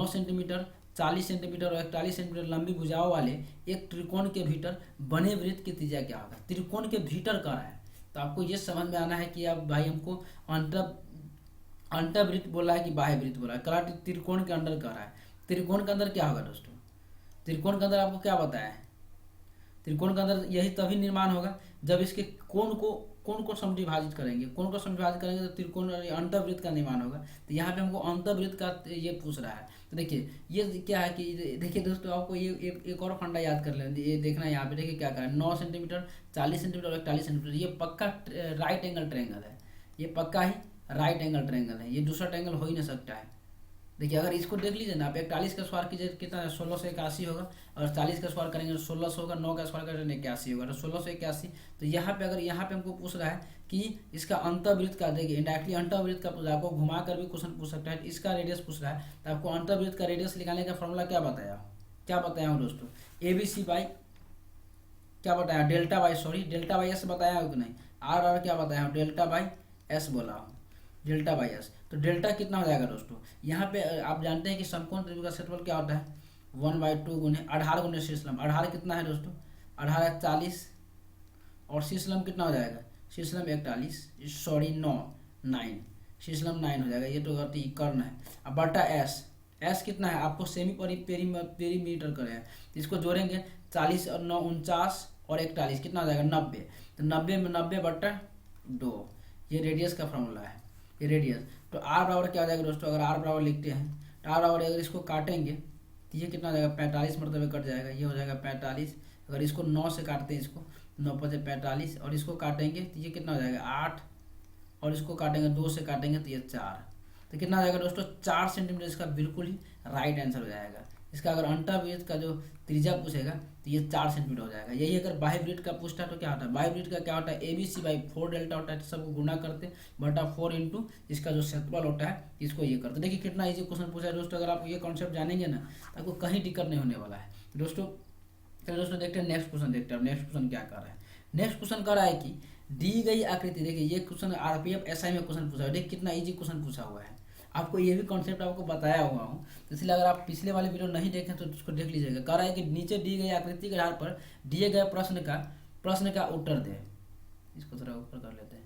सेंटीमीटर 40 सेंटीमीटर और 41 सेंटीमीटर लंबी भुजाओं वाले एक त्रिकोण के भीतर बने वृत्त की त्रिज्या क्या होगा। त्रिकोण के भीतर कर रहा है तो आपको ये समझ में आना है कि अब भाई हमको अंतःवृत्त बोला है कि बाह्य वृत्त बोला है। कला त्रिकोण के अंदर कर रहा है। त्रिकोण के अंदर क्या होगा दोस्तों, त्रिकोण के अंदर आपको क्या बताया है, त्रिकोण के अंदर यही तभी निर्माण होगा जब इसके कोण को समविभाजित करेंगे। कोण को समविभाजित करेंगे तो त्रिकोण अंतःवृत्त का निर्माण होगा। तो यहाँ पे हमको अंतःवृत्त का ये पूछ रहा है। तो देखिए ये क्या है कि देखिए दोस्तों आपको ये एक और फंडा याद कर लें, ये देखना है यहाँ पे। देखिए क्या करें, 9 सेंटीमीटर, 40 सेंटीमीटर और 41 सेंटीमीटर, ये पक्का राइट एंगल ट्रायंगल है। ये पक्का ही राइट एंगल ट्रायंगल है, ये दूसरा ट्रायंगल हो ही नहीं सकता है। देखिए अगर इसको देख लीजिए ना आप, 41 का स्क्वायर कीजिए कितना है, 1681 होगा, और 40 का स्क्वायर करेंगे तो 1600 होगा, 9 का स्क्वायर करेंगे 81 होगा, तो 1681। तो यहाँ पे अगर यहाँ पे हमको पूछ रहा है कि इसका अंतःवृत्त का, देखिए इंडायरेक्टली अंतःवृत्त का पूछ रहा है, आपको घुमा कर भी क्वेश्चन पूछ सकता है। इसका रेडियस पूछ रहा है तो आपको अंतःवृत्त का रेडियस निकालने का फॉर्मूला क्या बताया हूँ दोस्तों, ABC बाई क्या बताया, delta by, sorry delta by S बताया हो कि नहीं, आर क्या बताया हूँ, डेल्टा बाई एस बोला हूँ, डेल्टा बाई एस। तो डेल्टा कितना हो जाएगा दोस्तों, यहाँ पे आप जानते हैं कि समकोण त्रिभुज का क्षेत्रफल क्या होता है, 1/2 गुने 18 गुने शीर्ष लंब। 18 कितना है दोस्तों, 18 40, और शीर्ष लंब कितना हो जाएगा, शीर्ष लंब 41, सॉरी 9 शीर्ष लंब 9 हो जाएगा, ये तो गलती कर्ण है। अब बटा एस कितना है, आपको सेमी पेरीमीटर करें, इसको जोड़ेंगे 40 और 9 49 और 41 कितना हो जाएगा 90। तो 90 में 90/2, ये रेडियस का फॉर्मूला है, ये रेडियस। तो आर बराबर क्या हो जाएगा दोस्तों, अगर आर बराबर लिखते हैं तो आर बराबर अगर इसको काटेंगे तो ये कितना हो जाएगा 45 मरतबे कट जाएगा, ये हो जाएगा 45। अगर इसको 9 से काटते हैं, इसको 9 × 5 = 45, और इसको काटेंगे तो ये कितना हो जाएगा 8, और इसको काटेंगे 2 से काटेंगे तो ये 4। तो कितना हो जाएगा दोस्तों 4 सेंटीमीटर, इसका बिल्कुल ही राइट आंसर हो जाएगा। इसका अगर अंतःवृत्त का जो त्रिज्या पूछेगा तो ये 4 सेंटीमीटर हो जाएगा। यही अगर बाह्य वृत्त का पूछता तो क्या होता है, बाह्य वृत्त का क्या होता है, ABC/4 डेल्टा होता है, तो सबको गुना करते बटा 4 इंटू इसका जो क्षेत्रफल होता है इसको ये करते। देखिए कितना इजी क्वेश्चन पूछा है दोस्तों। अगर आप ये कॉन्सेप्ट जानेंगे ना तो आपको कहीं दिक्कत नहीं होने वाला है दोस्तों। चलिए दोस्तों देखते हैं नेक्स्ट क्वेश्चन, देखते हैं नेक्स्ट क्वेश्चन क्या कर रहा है। नेक्स्ट क्वेश्चन कर रहा है कि दी गई आकृति, देखिए ये क्वेश्चन RPF SI में क्वेश्चन पूछा है, देखिए कितना इजी क्वेश्चन पूछा हुआ है। आपको ये भी कॉन्सेप्ट आपको बताया हुआ हूँ, तो इसलिए अगर आप पिछले वाले वीडियो नहीं देखें तो उसको देख लीजिएगा। कह रहा है कि नीचे दी गई आकृति के आधार पर दिए गए प्रश्न का उत्तर दे। इसको थोड़ा ऊपर कर लेते हैं।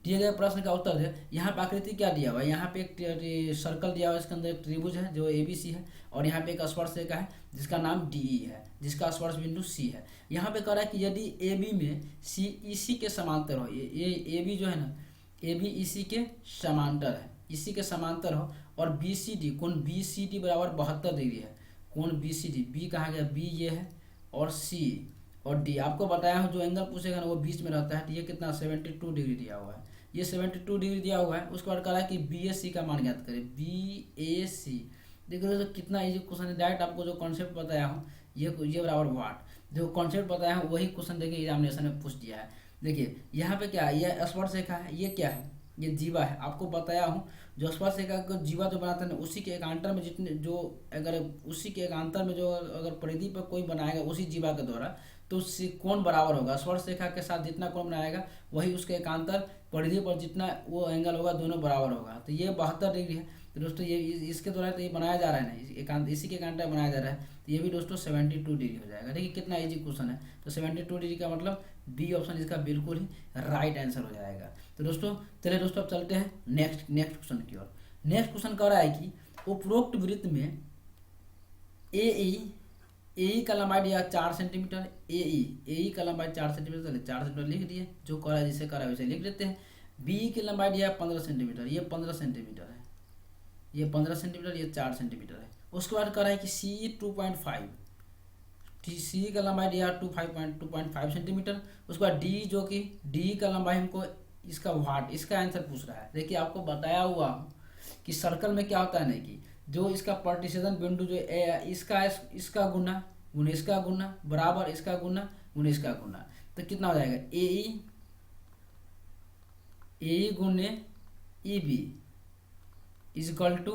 दिए गए प्रश्न का उत्तर दे। यहाँ पे आकृति क्या दिया हुआ है, यहाँ पे एक सर्कल दिया हुआ है, इसके अंदर एक त्रिभुज है जो ABC है, और यहाँ पे एक स्पर्शरेखा है जिसका नाम DE है, जिसका स्पर्श बिंदु C है। यहाँ पे कह रहा है कि यदि AB में C EC के समांतर हो, ये AB जो है ना, AB EC के समांतर है, इसी के समांतर हो, और BCD कोण BCD बराबर 72 डिग्री है। कोण BCD, B कहाँ गया, B ये है, और C और D आपको बताया हूँ, जो एंगल पूछेगा ना वो बीच में रहता है। तो ये कितना 72 डिग्री दिया हुआ है, ये 72 डिग्री दिया हुआ है। उसके बाद कहा है कि BAC का मान ज्ञात करें, BAC। देखो दोस्तों कितना इजी क्वेश्चन है, डायरेक्ट आपको जो कॉन्सेप्ट बताया हूँ ये बराबर वाट, जो कॉन्सेप्ट बताया हूँ वही क्वेश्चन देखिए एग्जामिनेशन में पूछ दिया है। देखिए यहाँ पे क्या है, ये स्पर्शरेखा है, ये क्या है, ये जीवा है। आपको बताया हूँ जो स्पर्शरेखा को जीवा जो बनाता है ना, उसी के एकांतर में जितने जो अगर उसी के एकांतर में जो अगर परिधि पर कोई बनाएगा उसी जीवा के द्वारा, तो उससे कोण बराबर होगा। स्पर्शरेखा के साथ जितना कोण बनाएगा वही उसके एकांतर परिधि पर जितना वो एंगल होगा दोनों बराबर होगा। तो ये 72 डिग्री है। तो दोस्तों ये इसके द्वारा तो ये बनाया जा रहा है ना, इसी के एकांतर बनाया जा रहा है। तो ये भी दोस्तों 72 डिग्री हो जाएगा। देखिए कितना इजी क्वेश्चन है। तो 72 डिग्री का मतलब बी ऑप्शन इसका बिल्कुल ही राइट आंसर हो जाएगा। तो दोस्तों चलिए दोस्तों अब चलते हैं नेक्स्ट क्वेश्चन की ओर। नेक्स्ट क्वेश्चन कह रहा है कि उपरोक्त वृत्त में AE का लंबाई दिया 4 सेंटीमीटर, AE का लंबाई 4 सेंटीमीटर, चलिए 4 सेंटीमीटर लिख दिए, जो कह रहा है जिसे कह रहा है वैसे लिख देते हैं। BE की लंबाई दिया 15 सेंटीमीटर, ये 15 सेंटीमीटर है, ये 15 सेंटीमीटर, ये 4 सेंटीमीटर है। उसके बाद कह रहा है कि CE 2.5, CE का लंबाई दिया 2.5 सेंटीमीटर। उसके बाद D जो कि D का लंबाई हमको इसका वाट, इसका आंसर पूछ रहा है। देखिए आपको बताया हुआ कि सर्कल में क्या होता है ना कि जो इसका पार्टीशन बिंदु जो इसका गुना इसका गुना बराबर इसका गुना इसका गुना, तो कितना हो जाएगा AE गुने EB इजकल टू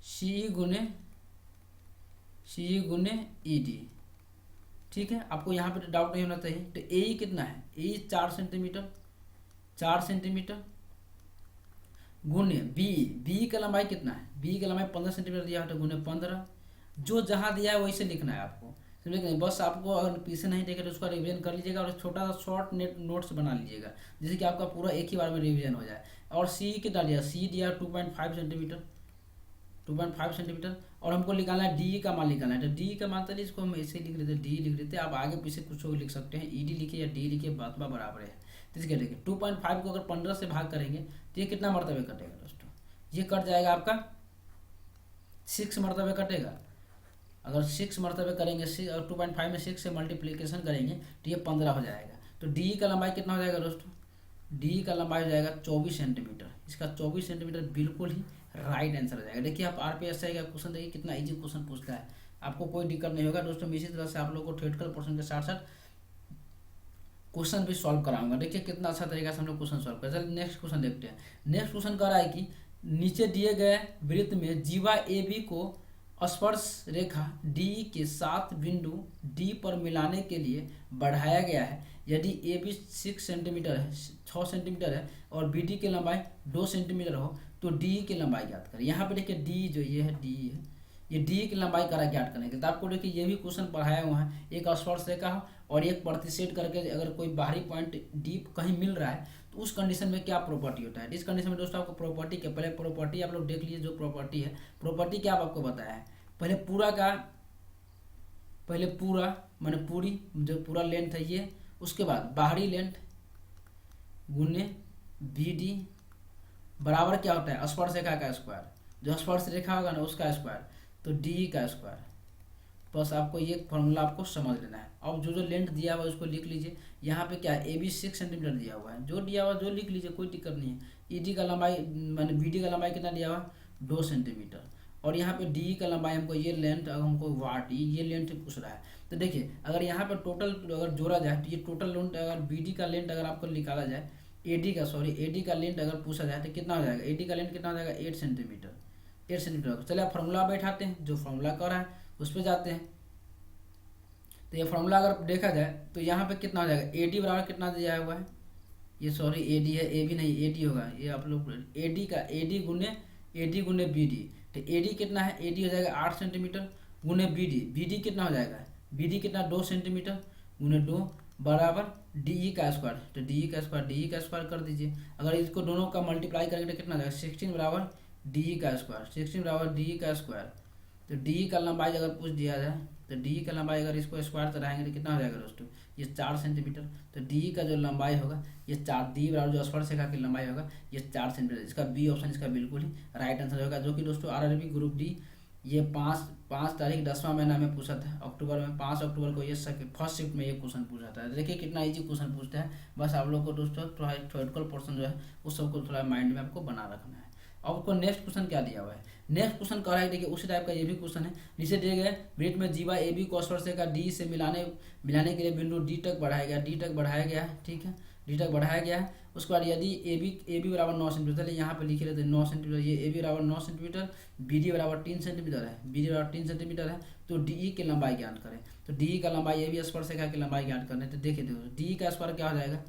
CE गुने ED। ठीक है, आपको यहाँ पे डाउट नहीं होना चाहिए। तो AE कितना है, AE 4 सेंटीमीटर गुने B का लंबाई कितना है, B का लंबाई 15 सेंटीमीटर दिया है, तो गुने 15, जो जहाँ दिया है वही से लिखना है आपको, समझे कि नहीं। बस आपको अगर पीछे नहीं देखे तो उसका रिवीजन कर लीजिएगा और छोटा सा शॉर्ट नोट्स बना लीजिएगा, जिससे कि आपका पूरा एक ही बार में रिवीजन हो जाए। और सी कितना दिया, सी दिया 2.5 सेंटीमीटर, 2.5 सेंटीमीटर। और हमको निकालना है डी का मान निकालना है, तो डी का मान, चलिए इसको हम ऐसे ही लिख लेते हैं, डी लिख लेते हैं। आप आगे पीछे कुछ भी लिख सकते हैं, ई डी लिखिए या डी लिखिए, बात बराबर है। तो इसके देखिए 2.5 को अगर 15 से भाग करेंगे तो ये कितना मरतबे कटेगा दोस्तों, ये कट जाएगा आपका 6 मरतबे कटेगा। अगर 6 मरतबे करेंगे, 2.5 में 6 से मल्टीप्लीकेशन करेंगे तो ये 15 हो जाएगा। तो डी का लंबाई कितना हो जाएगा दोस्तों, डी का लंबाई हो जाएगा 24 सेंटीमीटर। इसका 24 सेंटीमीटर बिल्कुल ही राइट आंसर हो जाएगा। देखिए आप आरपीएसआई का क्वेश्चन देखिए कितना इजी क्वेश्चन पूछता है, आपको कोई दिक्कत नहीं होगा दोस्तों। इसी तरह से आप लोग को थ्योरेटिकल पोर्शन के साथ साथ क्वेश्चन भी सॉल्व कराऊंगा। देखिए कितना अच्छा तरीका से हम लोग क्वेश्चन सॉल्व करें। चलिए नेक्स्ट क्वेश्चन देखते हैं। नेक्स्ट क्वेश्चन कह रहा है कि नीचे दिए गए वृत्त में जीवा ए बी को स्पर्श रेखा डी के साथ बिंदु डी पर मिलाने के लिए बढ़ाया गया है। यदि ए बी 6 सेंटीमीटर है, 6 सेंटीमीटर है और बी डी की लंबाई 2 सेंटीमीटर हो तो डी की लंबाई ज्ञात करें। यहाँ पे देखिए डी जो ये है, डी है, ये डी की लंबाई करा ज्ञात करने के। तो आपको देखिए ये भी क्वेश्चन पढ़ाया हुआ है, एक स्पर्श रेखा हो और एक प्रतिच्छेद करके अगर कोई बाहरी पॉइंट डी कहीं मिल रहा है तो उस कंडीशन में क्या प्रॉपर्टी होता है। इस कंडीशन में दोस्तों आपको प्रॉपर्टी के पहले प्रॉपर्टी आप लोग देख लीजिए। जो प्रॉपर्टी है, प्रॉपर्टी क्या आपको बताया है, पहले पूरा माने पूरी जो पूरा लेंथ है ये, उसके बाद बाहरी लेंथ गुने बी डी बराबर क्या होता है, स्पर्श रेखा का स्क्वायर, जो स्पर्श रेखा होगा ना उसका स्क्वायर, तो डी का स्क्वायर। बस आपको ये फॉर्मूला आपको समझ लेना है। अब जो लेंथ दिया हुआ है उसको लिख लीजिए। यहाँ पे क्या है, ए बी 6 सेंटीमीटर दिया हुआ है, जो दिया हुआ जो लिख लीजिए, कोई दिक्कत नहीं है। ई डी का लंबाई माने बी डी का लंबाई कितना दिया हुआ, 2 सेंटीमीटर। और यहाँ पे डी का लंबाई हमको ये लेंथ, अगर हमको वाट ये लेंथ पूछ रहा है, तो देखिए अगर यहाँ पर टोटल अगर जोड़ा जाए तो ये टोटल लेंथ, अगर बी डी का लेंथ अगर आपको निकाला जाए, ए डी का लेंथ अगर पूछा जाए तो कितना हो जाएगा, ए डी का लेंथ कितना हो जाएगा, 8 सेंटीमीटर, 8 सेंटीमीटर। चलिए आप फॉर्मूला बैठाते हैं, जो फॉर्मूला कर रहा है उस पर जाते हैं। तो ये फॉर्मूला अगर देखा जाए तो यहाँ पे कितना हो जाएगा, ए डी बराबर कितना दिया हुआ है, ये सॉरी ए डी है, ए बी नहीं, ए डी होगा ये, आप लोग ए डी का ए डी गुने बी डी। तो ए डी कितना है, ए डी हो जाएगा 8 सेंटीमीटर गुने बी डी कितना हो जाएगा, बी डी कितना 2 सेंटीमीटर गुने 2 बराबर डी का स्क्वायर। तो डी का स्क्वायर कर दीजिए। अगर इसको दोनों का मल्टीप्लाई करेंगे तो कितना हो जाएगा, 16 बराबर डी का स्क्वायर, 16 बराबर डी का स्क्वायर। तो डी का लंबाई अगर पूछ दिया जाए तो डी का लंबाई अगर इसको स्क्वायर कराएंगे तो कितना हो जाएगा दोस्तों, ये 4 सेंटीमीटर। तो डी का जो लंबाई होगा ये 4, डी बराबर जो स्पर्श रेखा की लंबाई होगा ये 4 सेंटीमीटर। इसका बी ऑप्शन इसका बिल्कुल ही राइट आंसर होगा, जो कि दोस्तों आरआरबी ग्रुप डी ये 5 तारीख 10वां महीना में पूछा था, अक्टूबर में, 5 अक्टूबर को ये फर्स्ट शिफ्ट में ये क्वेश्चन पूछा था। देखिए कितना इजी क्वेश्चन पूछता है। बस आप लोग को दोस्तों थोड़ा थ्योरेटिकल पोर्शन जो है उस सबको थोड़ा माइंड में आपको बना रखना है। अब आपको नेक्स्ट क्वेश्चन क्या दिया हुआ है, नेक्स्ट क्वेश्चन कह रहा है, देखिए उसी टाइप का ये भी क्वेश्चन है। नीचे दिए गए वृत्त में जीवा ए बी को स्पर्श रेखा डी से मिलाने के लिए बिंदु डी तक बढ़ाया गया, ठीक है, डी तक बढ़ाया गया है। उसके बाद यदि ए बी बराबर 9 सेंटीमीटर, चलिए यहाँ पे लिखे रहते हैं 9 सेंटीमीटर, ये ए बी बराबर 9 सेंटीमीटर, बी डी बराबर 3 सेंटीमीटर है, तो डी की लंबाई ज्ञात करें। तो डी का लंबाई ए बी स्पर्श रेखा की लंबाई ज्ञात करने, तो देखिए देखो डी का स्क्वायर क्या हो जाएगा,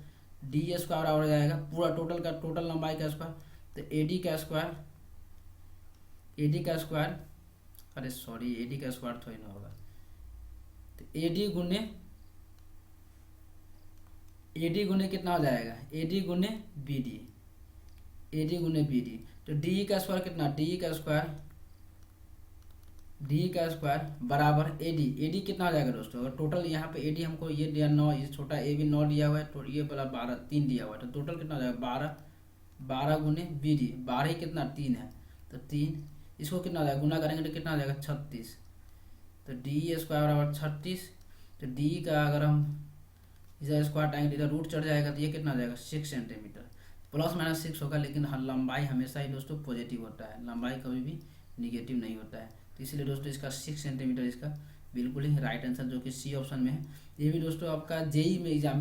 डी स्क्वायर बराबर हो जाएगा पूरा टोटल लंबाई का स्क्वायर। तो ए डी का स्क्वायर, अरे सॉरी ए डी का स्क्वायर थोड़ी ना होगा, तो ए डी गुने कितना हो जाएगा, ए डी गुने बी डी। तो डी का स्क्वायर कितना, डी का स्क्वायर बराबर ए डी कितना हो जाएगा दोस्तों, अगर टोटल यहाँ पे ए डी हमको ये दिया 9, ये छोटा ए बी 9 दिया हुआ है, तो ये वाला 12 3 दिया हुआ है, तो टोटल कितना हो जाएगा 12 गुने बी डी, 12 ही कितना 3 है, तो 3, इसको कितना हो जाएगा गुना करेंगे तो कितना हो जाएगा 36। तो डी स्क्वायर बराबर 36। तो डी का अगर हम इधर स्क्वायर टाएंगे इधर रूट चढ़ जाएगा, तो ये कितना हो जाएगा 6 सेंटीमीटर, प्लस माइनस 6 होगा, लेकिन लंबाई हमेशा ही दोस्तों पॉजिटिव होता है, लंबाई कभी भी निगेटिव नहीं होता है। तो इसलिए दोस्तों इसका 6 सेंटीमीटर इसका बिल्कुल ही राइट आंसर, जो कि सी ऑप्शन में है। ये भी दोस्तों आपका जेई के एग्जाम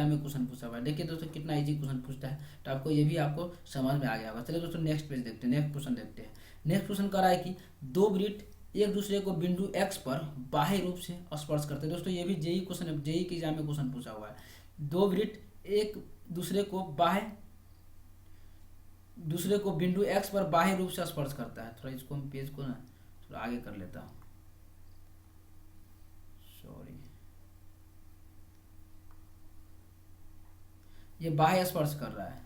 में क्वेश्चन पूछा हुआ है। देखिए दोस्तों कितना इजी क्वेश्चन पूछता है, तो आपको ये भी आपको समझ में आ गया होगा। चलिए दोस्तों नेक्स्ट पेज देखते हैं, नेक्स्ट क्वेश्चन देखते हैं। नेक्स्ट क्वेश्चन कह रहा है कि दो वृत्त एक दूसरे को बिंदु एक्स पर बाह्य रूप से स्पर्श करते हैं। दोस्तों ये भी जेई क्वेश्चन, जेई के एग्जाम में क्वेश्चन पूछा हुआ है। दो वृत्त एक दूसरे को बिंदु एक्स पर बाह्य रूप से स्पर्श करता है। थोड़ा इसको हम पेज को ना थोड़ा आगे कर लेता हूँ। ये बाह्य स्पर्श कर रहा है।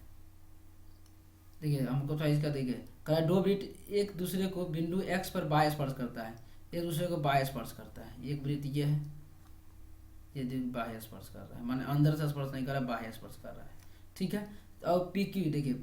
देखिए हमको थोड़ा इसका देखिए, कह रहा है दो वृत्त एक दूसरे को बिंदु एक्स पर बाह्य स्पर्श करता है, एक दूसरे को बाह्य स्पर्श करता है। एक वृत्त ये है, ये बाह्य स्पर्श कर रहा है, माने अंदर से स्पर्श नहीं कर रहा, बाह्य स्पर्श कर रहा है। ठीक है। और पी क्यू देखिए,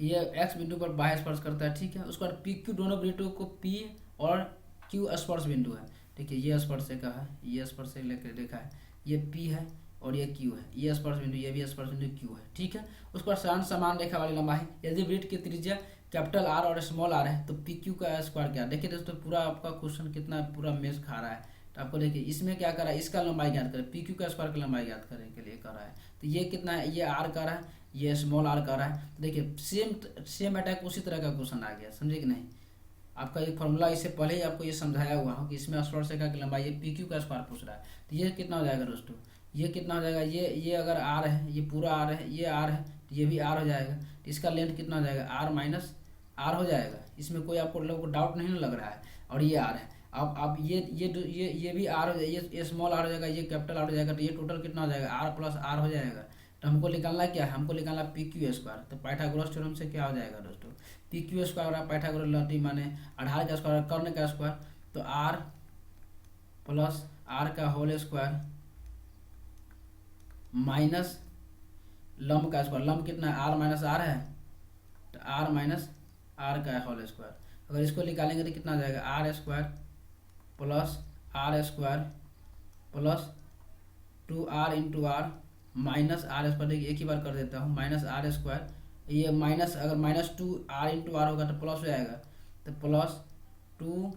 ये एक्स बिंदु पर बाह्य स्पर्श करता है। ठीक है। उसके बाद पी क्यू दोनों वृत्तों को पी और क्यू स्पर्श बिंदु है। देखिए ये स्पर्श रेखा है, ये स्पर्श रेखा है, ये पी है और ये क्यू है, ये स्पर्श बिंदु, ये भी स्पर्श बिंदु क्यू है। ठीक है। उसके बाद समान रेखा वाली लंबाई, यदि वृत्त की त्रिज्या कैपिटल आर और स्मॉल आर है तो पी क्यू का स्क्वायर क्या। देखिए दोस्तों पूरा आपका क्वेश्चन कितना पूरा मेज खा रहा है। तो आपको देखिए इसमें क्या कर रहा है, इसका लंबाई ज्ञात करें, पी क्यू का स्क्वायर की लंबाई ज्ञात करने के लिए कर रहा है। तो ये कितना है, ये आर का रहा है, ये स्मॉल आर का रहा है। तो देखिए सेम अटैक उसी तरह का क्वेश्चन आ गया, समझे कि नहीं। आपका ये फॉर्मूला इससे पहले ही आपको ये समझाया हुआ हो कि इसमें स्पर्श रेखा की लंबाई, ये पी क्यू का स्क्वायर पूछ रहा है। तो ये कितना हो जाएगा दोस्तों, ये कितना हो जाएगा, ये अगर आर है, ये पूरा आर है, ये आर है, तो ये भी आर हो जाएगा। तो इसका लेंथ कितना हो जाएगा, आर माइनस आर हो जाएगा। इसमें कोई आपको लोगों को डाउट नहीं लग रहा है। और ये आर है, अब ये भी आर हो जाएगा, ये स्मॉल आर हो जाएगा, ये कैपिटल आर हो जाएगा। तो ये टोटल कितना हो जाएगा, आर प्लस आर हो जाएगा। तो हमको निकालना क्या है, हमको निकालना पी क्यू स्क्वायर। तो पाइथागोरस थ्योरम से क्या हो जाएगा दोस्तों, पी क्यू स्क्वायर और पाइथागोरस लॉटी माने आधार का स्क्वायर कर्ण का स्क्वायर, तो आर प्लस आर का होल स्क्वायर माइनस लंब का स्क्वायर। लंब कितना है, आर माइनस आर है, तो आर माइनस आर का होल स्क्वायर। अगर इसको निकालेंगे तो कितना आ जाएगा, R square plus 2r into R minus R square. देखिए एक ही बार कर देता हूँ, माइनस आर स्क्वायर, ये माइनस अगर -2r इंटू आर होगा तो प्लस हो जाएगा, तो plus 2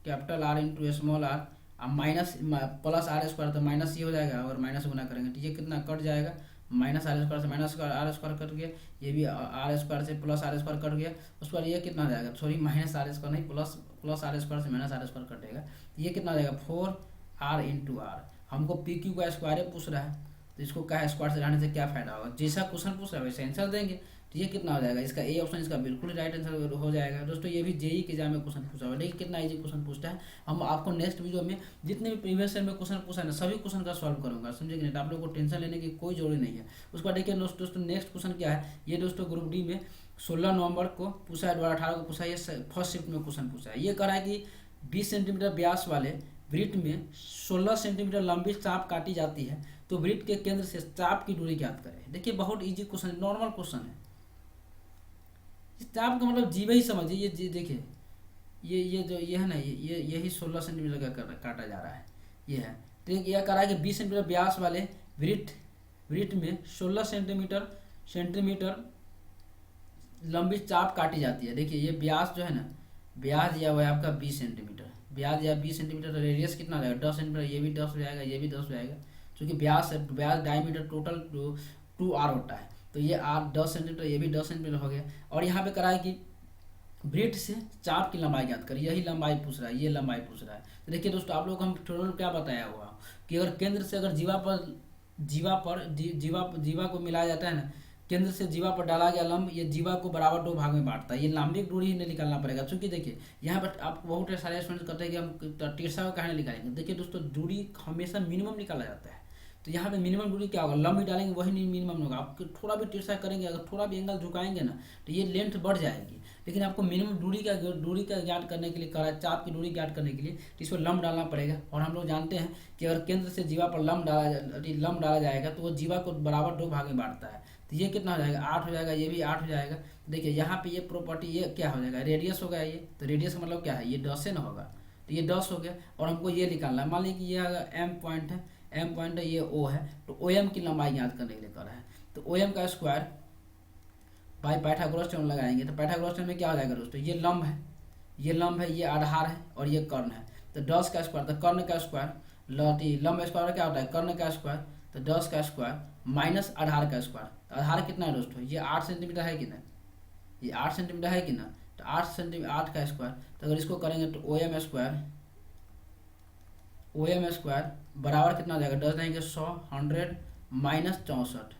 capital R into small R, अब माइनस प्लस आर स्क्वायर, तो माइनस ये हो जाएगा। अगर माइनस गुना करेंगे तो ये कितना कट जाएगा, माइनस आर स्क्वायर से माइनस आर स्क्वायर कट गया, ये भी आर स्क्वायर से प्लस आर स्क्वायर कट गया। उसके बाद ये कितना हो जाएगा, सॉरी माइनस आर स्क्वायर नहीं, प्लस आर स्क्वायर से माइनस आर स्क्वायर कटेगा। ये कितना हो जाएगा, 4r इंटू आर। हमको पी क्यू का स्क्वायर पूछ रहा है, तो इसको क्या स्क्वायर से रहने से क्या फायदा होगा, जैसा क्वेश्चन पूछ रहा है वैसे आंसर देंगे। तो ये कितना हो जाएगा, इसका ए ऑप्शन इसका बिल्कुल राइट आंसर हो जाएगा। दोस्तों ये भी जेई के एग्जाम में क्वेश्चन पूछा हुआ है, देखिए कितना इजी क्वेश्चन पूछता है। हम आपको नेक्स्ट वीडियो में जितने भी प्रीवियस ईयर में क्वेश्चन पूछा है ना, सभी क्वेश्चन का सॉल्व करूंगा, समझे कि नहीं। तो आप लोगों को टेंशन लेने की कोई जरूरी नहीं है। उसके बाद देखिए दोस्तों नेक्स्ट क्वेश्चन क्या है, ये दोस्तों ग्रुप डी में 16 नवंबर को पूछा है, 2018 को पूछा है, ये फर्स्ट शिफ्ट में क्वेश्चन पूछा है। ये कह रहा है कि 20 सेंटीमीटर व्यास वाले वृत्त में 16 सेंटीमीटर लंबी चाप काटी जाती है, तो वृत्त के केंद्र से चाप की दूरी ज्ञात करें। देखिए बहुत इजी क्वेश्चन, नॉर्मल क्वेश्चन है। चाप का मतलब जीवा ही समझिए, ये देखिए ये जो ये है ना, यही 16 सेंटीमीटर का काटा जा रहा है, ये है। तो यह कह रहा है कि 20 सेंटीमीटर व्यास वाले वृत्त में 16 सेंटीमीटर लंबी चाप काटी जाती है। देखिए ये व्यास जो है ना, व्यास दिया हुआ है आपका 20 सेंटीमीटर, व्यास या 20 सेंटीमीटर, तो रेडियस कितना हो जाएगा, 10 सेंटीमीटर, ये भी 10 हो जाएगा, ये भी 10 हो जाएगा, क्योंकि व्यास डायमीटर टोटल 2r होता है। तो ये r 10 सेंटीमीटर, ये भी 10 सेंटीमीटर हो गया। और यहाँ पे करा है कि वृत्त से चाप की लंबाई ज्ञात करें, यही लंबाई पूछ रहा है, ये लंबाई पूछ रहा है। तो देखिए दोस्तों आप लोग को हम ट्यूटोरियल क्या बताया हुआ कि अगर केंद्र से अगर जीवा को मिलाया जाता है ना, केंद्र से जीवा पर डाला गया लंब, ये जीवा को बराबर 2 भाग में बांटता है। ये लंबिक दूरी ही निकालना पड़ेगा, क्योंकि देखिए यहाँ पर आप बहुत सारे स्टूडेंट करते हैं कि हम तिरछा को कहाँ निकालेंगे। देखिए दोस्तों दूरी हमेशा मिनिमम निकाला जाता है, तो यहाँ पे मिनिमम दूरी क्या होगा, लंब ही डालेंगे वही मिनिमम होगा। आप थोड़ा भी तिरछा करेंगे, अगर थोड़ा भी एंगल झुकाएंगे ना, तो ये लेंथ बढ़ जाएगी। लेकिन आपको मिनिमम दूरी का ज्ञात करने के लिए करा, चाप की दूरी ज्ञात करने के लिए तो इसको लंब डालना पड़ेगा। और हम लोग जानते हैं कि अगर केंद्र से जीवा पर लंब डाला जाएगा तो वो जीवा को बराबर 2 भाग में बांटता है। तो ये कितना हो जाएगा, 8 हो जाएगा, ये भी 8 हो जाएगा। देखिए यहाँ पे ये प्रॉपर्टी, ये क्या हो जाएगा, रेडियस होगा ये। तो रेडियस का मतलब क्या है, ये 10 से ना होगा, तो ये 10 हो गया। और हमको ये निकालना है, मान लीजिए कि ये अगर एम पॉइंट है, ये ओ है, तो ओ एम की लंबाई ज्ञात करने के लिए कर रहा है। तो ओ एम का स्क्वायर बाई पाइथागोरस थ्योरम लगाएंगे, तो पाइथागोरस थ्योरम में क्या हो जाएगा दोस्तों, ये लंब है, ये आधार है और ये कर्ण है। तो 10 का स्क्वायर, तो कर्ण का स्क्वायर, लंब स्क्वायर क्या होता है, कर्ण का स्क्वायर, तो 10 का स्क्वायर माइनस आधार का स्क्वायर। तो आधार कितना है दोस्तों, ये 8 सेंटीमीटर है कि ना, ये 8 सेंटीमीटर है कि ना, तो 8 का स्क्वायर। तो अगर इसको करेंगे तो ओ एम स्क्वायर बराबर कितना हो जाएगा, 10 देंगे 100 माइनस 64।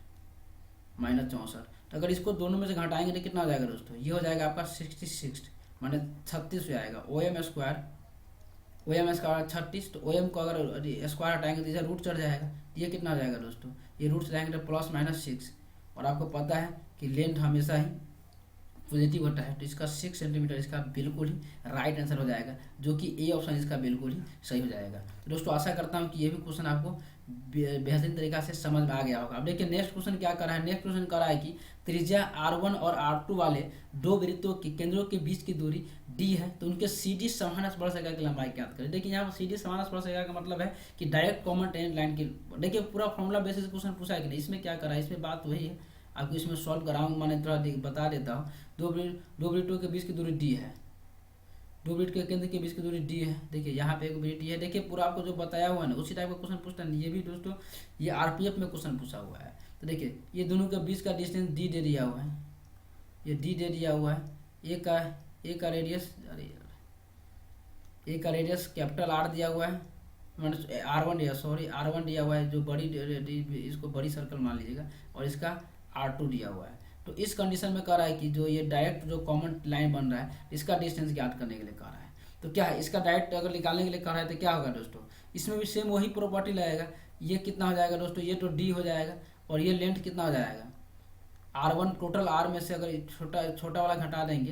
तो अगर इसको दोनों में से घटाएंगे तो कितना हो जाएगा दोस्तों, ये हो जाएगा आपका 66 माने 36 हो जाएगा। ओ ओ एम स्क्वायर 36, तो ओ एम को अगर स्क्वायर हटाएंगे तो इधर रूट चढ़ जाएगा, तो ये कितना हो जाएगा दोस्तों, ये रूट चढ़ाएंगे तो +-6। और आपको पता है कि लेंथ हमेशा ही पॉजिटिव होता है, तो इसका 6 सेंटीमीटर इसका बिल्कुल ही राइट आंसर हो जाएगा, जो कि ए ऑप्शन इसका बिल्कुल ही सही हो जाएगा। तो दोस्तों आशा करता हूँ कि ये भी क्वेश्चन आपको बेहतरीन तरीका से समझ में आ गया होगा। अब देखिए नेक्स्ट क्वेश्चन क्या कर रहा है, नेक्स्ट क्वेश्चन कर रहा है कि त्रिज्या R1 और R2 वाले दो वृत्तों के केंद्रों के बीच की दूरी D है, तो उनके CD समान स्पर्शरेखा की लंबाई ज्ञात करें। देखिए यहाँ पर CD समान स्पर्शरेखा का मतलब है कि डायरेक्ट कॉमन टेंजेंट लाइन की, देखिए पूरा फॉर्मूला बेसिस क्वेश्चन पूछा है कि नहीं, इसमें क्या करा है, इसमें बात वही है, आपको इसमें सॉल्व कराऊंगा, मैंने थोड़ा बता देता हूँ। दो वृत्तों के बीच की दूरी D है, दो वृत्त के केंद्र के बीच की दूरी D है। देखिए यहाँ पे एक वृत्त है, देखिए पूरा आपको जो बताया हुआ है ना उसी टाइप का क्वेश्चन पूछता है। ये भी दोस्तों ये RPF में क्वेश्चन पूछा हुआ है। तो देखिए ये दोनों के बीच का डिस्टेंस D दे दिया हुआ है, ये D दे दिया हुआ है, ए का रेडियस, ए का रेडियस कैपिटल R दिया हुआ है, R1 दिया हुआ है, जो बड़ी इसको बड़ी सर्कल मान लीजिएगा, और इसका R2 दिया हुआ है। तो इस कंडीशन में कह रहा है कि जो ये डायरेक्ट जो कॉमन लाइन बन रहा है इसका डिस्टेंस ज्ञात करने के लिए कह रहा है। तो क्या है, इसका डायरेक्ट अगर निकालने के लिए कह रहा है तो क्या होगा दोस्तों, इसमें भी सेम वही प्रॉपर्टी लगेगा। ये कितना हो जाएगा दोस्तों, ये तो D हो जाएगा, और ये लेंथ कितना हो जाएगा R1, टोटल R में से अगर छोटा वाला घटा देंगे,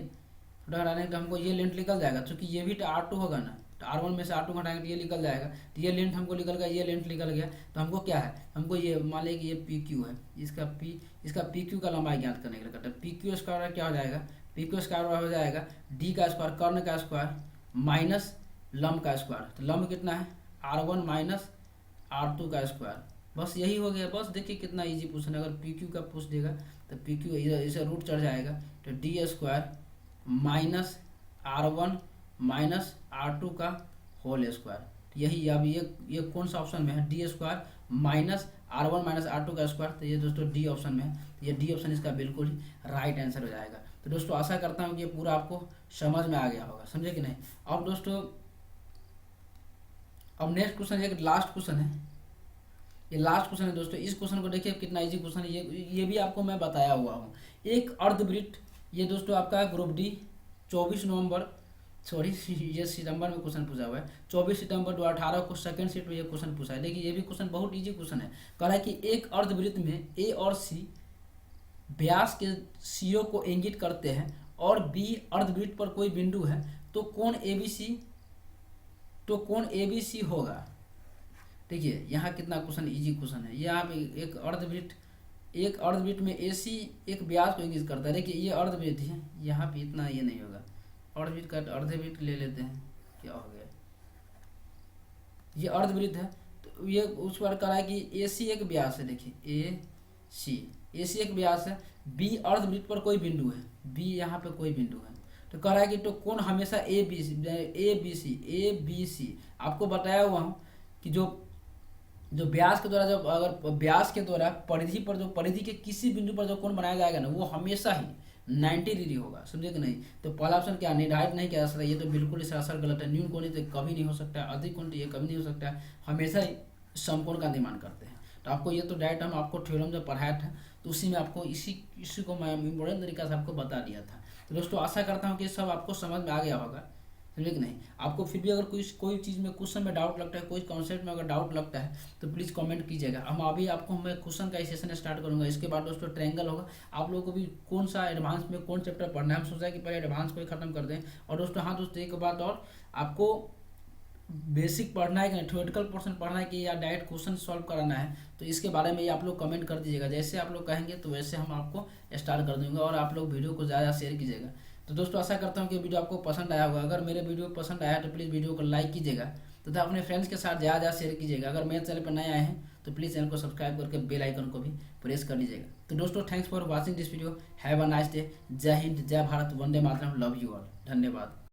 छोटा घटा देंगे तो हमको ये लेंथ निकल जाएगा, क्योंकि ये भी तो R2 होगा ना, तो R1 में से R2 घटाएंगे तो ये निकल जाएगा, तो ये लेंथ हमको निकल गया, ये लेंथ निकल गया। तो हमको क्या है, हमको ये मान लीजिए कि ये PQ है, इसका PQ का लंबाई ज्ञात करने के लिए करता है। PQ स्क्वायर क्या हो जाएगा, PQ स्क्वायर हो जाएगा D का स्क्वायर, कर्ण का स्क्वायर माइनस लंब का स्क्वायर। तो लंब कितना है R1 माइनस R2 का स्क्वायर, बस यही हो गया। बस देखिए कितना इजी क्वेश्चन है। अगर PQ का पूछ देगा तो PQ इसे रूट चढ़ जाएगा, तो D square minus R1 minus R2 का होल स्क्वायर। यही अब ये कौन सा ऑप्शन में है, D square minus R1 minus R2 का स्क्वायर, तो ये दोस्तों D ऑप्शन में है। ये D ऑप्शन इसका बिल्कुल ही राइट आंसर हो जाएगा। तो दोस्तों आशा करता हूँ कि ये पूरा आपको समझ में आ गया होगा, समझे कि नहीं। अब दोस्तों अब नेक्स्ट क्वेश्चन, एक लास्ट क्वेश्चन है, ये लास्ट क्वेश्चन है दोस्तों। इस क्वेश्चन को देखिए कितना इजी क्वेश्चन है, ये भी आपको मैं बताया हुआ हूँ। एक अर्धवृत्त, ये दोस्तों आपका ग्रुप D 24 नवंबर, सॉरी ये सितंबर में क्वेश्चन पूछा हुआ है, 24 सितंबर 2018 को सेकंड शिफ्ट में ये क्वेश्चन पूछा है। देखिए ये भी क्वेश्चन बहुत इजी क्वेश्चन है। कह रहा है कि एक अर्धवृत्त में ए और सी व्यास के सीओ को इंगित करते हैं और बी अर्धवृत्त पर कोई बिंदु है, तो कोण ABC होगा। देखिए यहाँ कितना क्वेश्चन इजी क्वेश्चन है। यहाँ पे एक अर्धवृत्त में AC एक व्यास को इंगित करता है। देखिए ये अर्धवृत्त है, यहाँ पे इतना ये नहीं होगा, अर्धवृत्त का अर्धवृत्त ले लेते हैं, क्या हो गया, ये अर्धवृत्त है, तो ये उस पर कह रहा है कि AC एक व्यास है। देखिए AC एक व्यास है, B अर्धवृत्त पर कोई बिंदु है, B यहाँ पे कोई बिंदु है, तो कह रहा है कि तो कोण हमेशा ABC आपको बताया हुआ हूँ कि जो व्यास के द्वारा, जब अगर व्यास के द्वारा परिधि पर जो परिधि के किसी बिंदु पर जो कोण बनाया जाएगा ना, वो हमेशा ही 90 डिग्री होगा, समझे कि नहीं। तो पहला ऑप्शन क्या, निर्धारित नहीं किया जा सकता, ये तो बिल्कुल सरासर गलत है। न्यून कोण तो कभी नहीं हो सकता है, अधिक कोण तो ये कभी नहीं हो सकता है, हमेशा ही समकोण का निर्माण करते हैं। तो आपको ये तो डायरेक्ट हम आपको थ्योरम जो पढ़ाया था, तो उसी में आपको इसी को मैं इम्पोर्टेंट तरीका से आपको बता दिया था। तो दोस्तों आशा करता हूँ कि सब आपको समझ में आ गया होगा, समझे कि नहीं। आपको फिर भी अगर कोई चीज़ में क्वेश्चन में डाउट लगता है, कोई कॉन्सेप्ट में अगर डाउट लगता है, तो प्लीज़ कमेंट कीजिएगा। मैं क्वेश्चन का सेशन स्टार्ट करूंगा। इसके बाद दोस्तों ट्रायंगल होगा। आप लोगों को भी कौन सा एडवांस में कौन चैप्टर पढ़ना है, हम सोचा कि पहले एडवांस को ही खत्म कर दें। और दोस्तों हाँ दोस्तों, एक बात और, आपको बेसिक पढ़ना है कि नहीं, थ्योरेटिकल पोर्शन पढ़ना है कि या डायरेक्ट क्वेश्चन सॉल्व कराना है, तो इसके बारे में आप लोग कमेंट कर दीजिएगा। जैसे आप लोग कहेंगे तो वैसे हम आपको स्टार्ट कर देंगे, और आप लोग वीडियो को ज़्यादा शेयर कीजिएगा। तो दोस्तों आशा करता हूँ कि वीडियो आपको पसंद आया होगा। अगर मेरे वीडियो पसंद आया तो प्लीज़ वीडियो को लाइक कीजिएगा तथा अपने फ्रेंड्स के साथ ज़्यादा शेयर कीजिएगा। अगर मेरे चैनल पर नए आए हैं तो प्लीज़ चैनल को सब्सक्राइब करके बेल आइकन को भी प्रेस कर लीजिएगा। तो दोस्तों thanks for watching this video. Have a nice day. जय हिंद, जय Bharat, Vande Mataram, love you all. धन्यवाद।